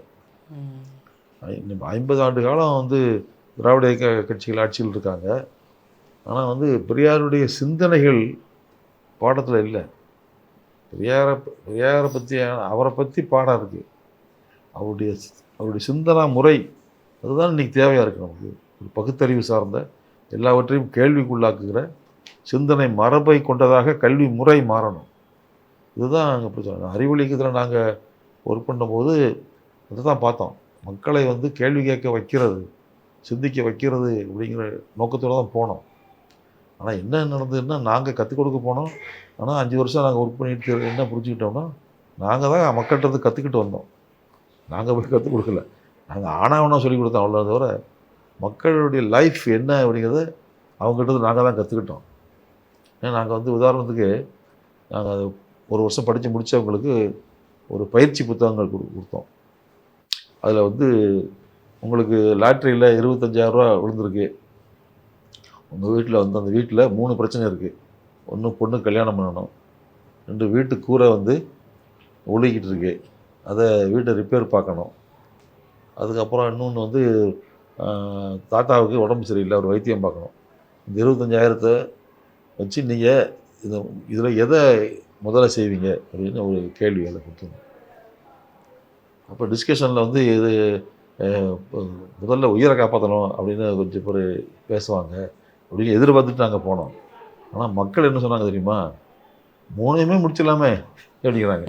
50 ஆண்டு காலம் வந்து திராவிட இயக்க கட்சிகள் ஆட்சியில் இருக்காங்க. ஆனால் வந்து பெரியாருடைய சிந்தனைகள் பாடத்தில் இல்லை. பெரியாரை பற்றி அவரை பற்றி பாடம் இருக்குது. அவருடைய சிந்தனா முறை அதுதான் இன்றைக்கி தேவையாக இருக்குது நமக்கு. ஒரு பகுத்தறிவு சார்ந்த எல்லாவற்றையும் கேள்விக்குள்ளாக்குகிற சிந்தனை மரபை கொண்டதாக கல்வி முறை மாறணும். இதுதான் நாங்கள் அப்படி சொல்லுங்கள். அறிவொளிக்கத்தில் நாங்கள் ஒர்க் பண்ணும்போது அதை தான் பார்த்தோம். மக்களை வந்து கேள்வி கேட்க வைக்கிறது, சிந்திக்க வைக்கிறது அப்படிங்கிற நோக்கத்தோடு தான் போனோம். ஆனால் என்ன நடந்ததுன்னா நாங்கள் கற்றுக் கொடுக்க போனோம். ஆனால் 5 வருஷம் நாங்கள் ஒர்க் பண்ணிட்டு என்ன புரிஞ்சுக்கிட்டோம்னா நாங்கள் தான் மக்கள்கிட்ட கற்றுக்கிட்டு வந்தோம். நாங்கள் போய் கற்றுக் கொடுக்கல, நாங்கள் ஆனாவனா சொல்லிக் கொடுத்தோம். அவ்வளோ தவிர மக்களுடைய லைஃப் என்ன அப்படிங்கிறத அவங்ககிட்ட நாங்கள் தான் கற்றுக்கிட்டோம். ஏன்னா நாங்கள் வந்து உதாரணத்துக்கு நாங்கள் அது 1 வருஷம் படித்து முடித்தவங்களுக்கு ஒரு பயிற்சி புத்தகங்கள் கொடுத்தோம். அதில் வந்து உங்களுக்கு லாட்ரியில் 25,000 ரூபா விழுந்திருக்கு, உங்கள் வீட்டில் வந்து அந்த வீட்டில் 3 பிரச்சனை இருக்குது. 1 பொண்ணு கல்யாணம் பண்ணணும், 2 வீட்டு கூரை வந்து ஒழுகிட்டு இருக்கு, அதை வீட்டை ரிப்பேர் பார்க்கணும், அதுக்கப்புறம் இன்னொன்று வந்து தாத்தாவுக்கு உடம்பு சரியில்லை, ஒரு வைத்தியம் பார்க்கணும். இந்த 25,000 வச்சு நீங்கள் இதில் எதை முதல்ல செய்வீங்க அப்படின்னு ஒரு கேள்வி அதை கொடுத்துருங்க. அப்போ டிஸ்கஷனில் வந்து இது முதல்ல உயிரை காப்பாற்றணும் அப்படின்னு கொஞ்சம் பேர் பேசுவாங்க அப்படின்னு எதிர்பார்த்துட்டு நாங்கள் போனோம். ஆனால் மக்கள் என்ன சொன்னாங்க தெரியுமா, 3யுமே முடிச்சிடலாமே அப்படிங்கிறாங்க.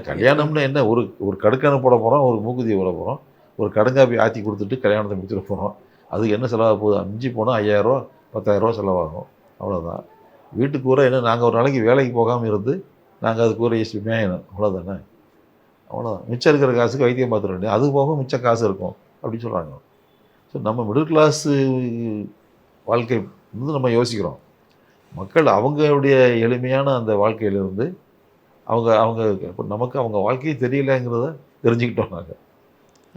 கல்யாணம்னு என்ன, ஒரு கடுக்கான போட போகிறோம், ஒரு மூக்குத்தியை போட போகிறோம், ஒரு கடுங்காப்பி ஆற்றி கொடுத்துட்டு கல்யாணத்தை முடிச்சிட போகிறோம். அதுக்கு என்ன செலவாக போகுது, 5 போனால் 5,000 ரூபா 10,000 ரூபா செலவாகும், அவ்வளோதான். வீட்டுக்கு கூரை என்ன, நாங்கள் ஒரு நாளைக்கு வேலைக்கு போகாமல் இருந்து நாங்கள் அது கூரை மேயணும், அவ்வளோதானே, அவ்வளோதான். மிச்சம் இருக்கிற காசுக்கு வைத்தியம் பார்த்துட வேண்டிய, அது போக மிச்சம் காசு இருக்கும் அப்படின்னு சொல்கிறாங்க. ஸோ நம்ம மிடில் கிளாஸு வாழ்க்கை வந்து நம்ம யோசிக்கிறோம். மக்கள் அவங்களுடைய எளிமையான அந்த வாழ்க்கையிலிருந்து அவங்க இப்போ நமக்கு அவங்க வாழ்க்கையே தெரியலைங்கிறத தெரிஞ்சுக்கிட்டோம் நாங்கள்.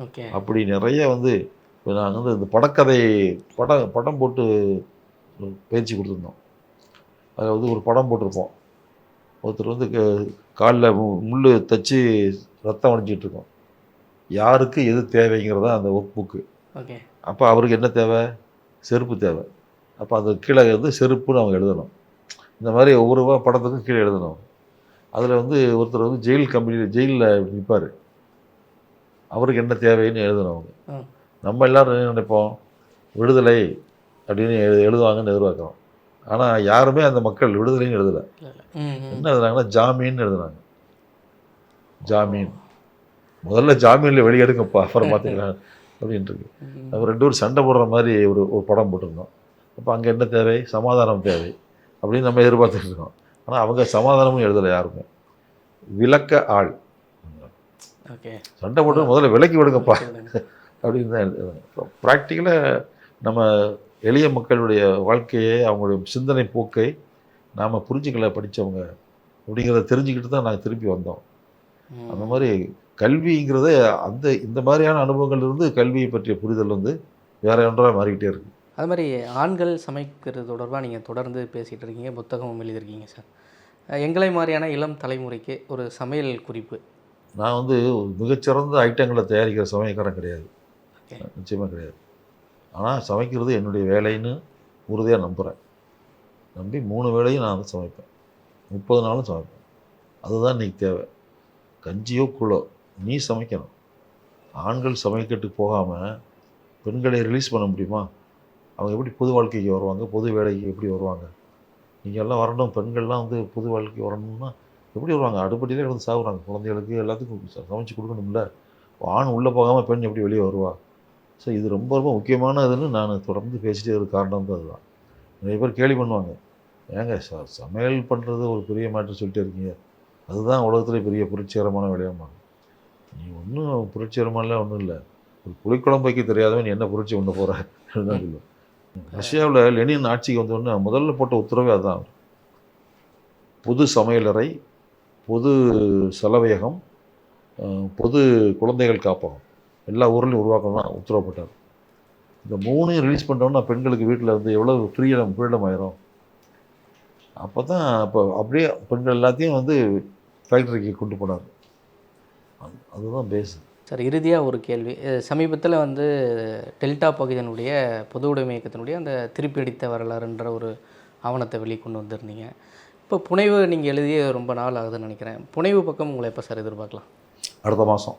ஓகே. அப்படி நிறைய வந்து இப்போ நாங்கள் வந்து இந்த படக்கதை படம் போட்டு பயிற்சி கொடுத்துருந்தோம். அதில் வந்து ஒரு படம் போட்டிருப்போம். ஒருத்தர் வந்து காலில் முள் தச்சு ரத்தம் வடிஞ்சிட்ருக்கோம். யாருக்கு எது தேவைங்கிறதா அந்த ஒர்க் புக்கு. ஓகே. அப்போ அவருக்கு என்ன தேவை, செருப்பு தேவை. அப்போ அது கீழே வந்து செருப்புன்னு அவங்க எழுதணும். இந்த மாதிரி ஒவ்வொரு படத்துக்கும் கீழே எழுதணும். அதில் வந்து ஒருத்தர் வந்து ஜெயிலில் நிற்பார், அவருக்கு என்ன தேவைன்னு எழுதணும் அவங்க. நம்ம எல்லோரும் என்ன நினைப்போம், விடுதலை அப்படின்னு எழுதுவாங்கன்னு எதிர்பார்க்குறோம். ஆனால் யாருமே அந்த மக்கள் விடுதலைன்னு எழுதலை. என்ன எழுதுனாங்கன்னா ஜாமீன் எழுதுனாங்க. ஜாமீன் முதல்ல ஜாமீனில் வெளியெடுங்கப்பா, அப்புறம் பார்த்துக்கலாம் அப்படின்ட்டுருக்கு. அவர் 2 பேரும் சண்டை போடுற மாதிரி ஒரு ஒரு படம் போட்டிருந்தோம். அப்போ அங்கே என்ன தேவை? சமாதானம் தேவை அப்படின்னு நம்ம எதிர்பார்த்துட்டு இருக்கோம். ஆனால் அவங்க சமாதானமும் எழுதலை யாருமே. விளக்க ஆள், ஓகே. சண்டை போட்டு முதல்ல விலக்கி விடுங்கப்பா அப்படின்னு தான் எழுதுறாங்க. ப்ராக்டிக்கலாக நம்ம எளிய மக்களுடைய வாழ்க்கையை, அவங்களுடைய சிந்தனை போக்கை நாம் புரிஞ்சுக்கல படித்தவங்க அப்படிங்கிறத தெரிஞ்சுக்கிட்டு தான் நாங்கள் திருப்பி வந்தோம். அந்த மாதிரி கல்விங்கிறத இந்த மாதிரியான அனுபவங்கள் இருந்து கல்வியை பற்றிய புரிதல் வந்து வேற ஒன்றாக மாறிக்கிட்டே இருக்குது. அது மாதிரி ஆண்கள் சமைக்கிறது தொடர்பாக நீங்கள் தொடர்ந்து பேசிகிட்டு இருக்கீங்க, புத்தகமும் எழுதியிருக்கீங்க சார். எங்களை மாதிரியான இளம் தலைமுறைக்கு ஒரு சமையல் குறிப்பு. நான் வந்து மிகச்சிறந்த ஐட்டங்களை தயாரிக்கிற சமயக்காரன் கிடையாது, ஓகே. நிச்சயமாக கிடையாது. ஆனால் சமைக்கிறது என்னுடைய வேலைன்னு உறுதியாக நம்புகிறேன். நம்பி 3 வேளையும் நான் வந்து சமைப்பேன், 30 நாளும் சமைப்பேன். அதுதான் இன்றைக்கி தேவை. கஞ்சியோ கூழோ நீ சமைக்கணும். ஆண்கள் சமைக்கிறதுக்கு போகாமல் பெண்களை ரிலீஸ் பண்ண முடியுமா? அவங்க எப்படி பொது வாழ்க்கைக்கு வருவாங்க? பொது வேலைக்கு எப்படி வருவாங்க? நீங்கள் எல்லாம் வரணும், பெண்கள்லாம் வந்து பொது வாழ்க்கைக்கு வரணும்னா எப்படி வருவாங்க? அடுப்படியிலே கிடந்து சாகுறாங்க. குழந்தைகளுக்கு எல்லாத்துக்கும் சமைச்சு கொடுக்கணும்ல. ஆண் உள்ளே போகாமல் பெண் எப்படி வெளியே வருவா? ஸோ இது ரொம்ப ரொம்ப முக்கியமானதுன்னு நான் தொடர்ந்து பேசிட்டே இருக்க காரணம் தான் அதுதான். நிறைய பேர் கேலி பண்ணுவாங்க, ஏங்க சமையல் பண்ணுறது ஒரு பெரிய மேட்ரு சொல்லிட்டே இருக்கீங்க, அதுதான் உலகத்திலே பெரிய புரட்சிகரமான விளையாடுவாங்க. நீ ஒன்றும் புரட்சிகரமானலாம் ஒன்றும் இல்லை. ஒரு புளிக்குழம்பு வைக்க தெரியாதவன் நீ என்ன புரட்சி பண்ண போகிற தான் சொல்லுவேன். ரஷ்யாவில் லெனின் ஆட்சிக்கு வந்தோடனே முதல்ல போட்ட உத்தரவே அதுதான். பொது சமையலறை, பொது செலவையகம், பொது குழந்தைகள் காப்பகம் எல்லா ஊர்லேயும் உருவாக்கணும்னா உத்தரவு போட்டார். இந்த 3ஐயும் ரிலீஸ் பண்ணிட்டோம்னா பெண்களுக்கு வீட்டில் வந்து எவ்வளோ ஃப்ரீடம் ஆயிரும். அப்போ தான் அப்படியே பெண்கள் எல்லாத்தையும் வந்து ஃபேக்ட்ரிக்கு கொண்டு போனார். அதுதான் பேஸு. சார், இறுதியாக ஒரு கேள்வி. சமீபத்தில் வந்து டெல்டா பகுதியினுடைய பொது உடைமை இயக்கத்தினுடைய அந்த திருப்பி அடித்த வரலாறுன்ற ஒரு ஆவணத்தை வெளிக்கொண்டு வந்திருந்தீங்க. இப்போ புனைவு நீங்கள் எழுதிய ரொம்ப நாள் ஆகுதுன்னு நினைக்கிறேன். புனைவு பக்கம் உங்களை எப்போ சார் எதிர்பார்க்கலாம்? அடுத்த மாதம்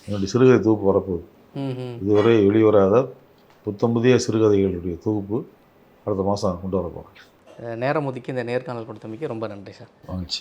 என்னுடைய சிறுகதை தொகுப்பு வரப்போகுது. ம். இதுவரை வெளிவராத புத்தம்புதிய சிறுகதைகளுடைய தொகுப்பு அடுத்த மாதம் கொண்டு வர போகிறேன். நேரம் ஒதுக்கி இந்த நேர்காணல் கொடுத்தமைக்கு ரொம்ப நன்றி சார். மகிழ்ச்சி.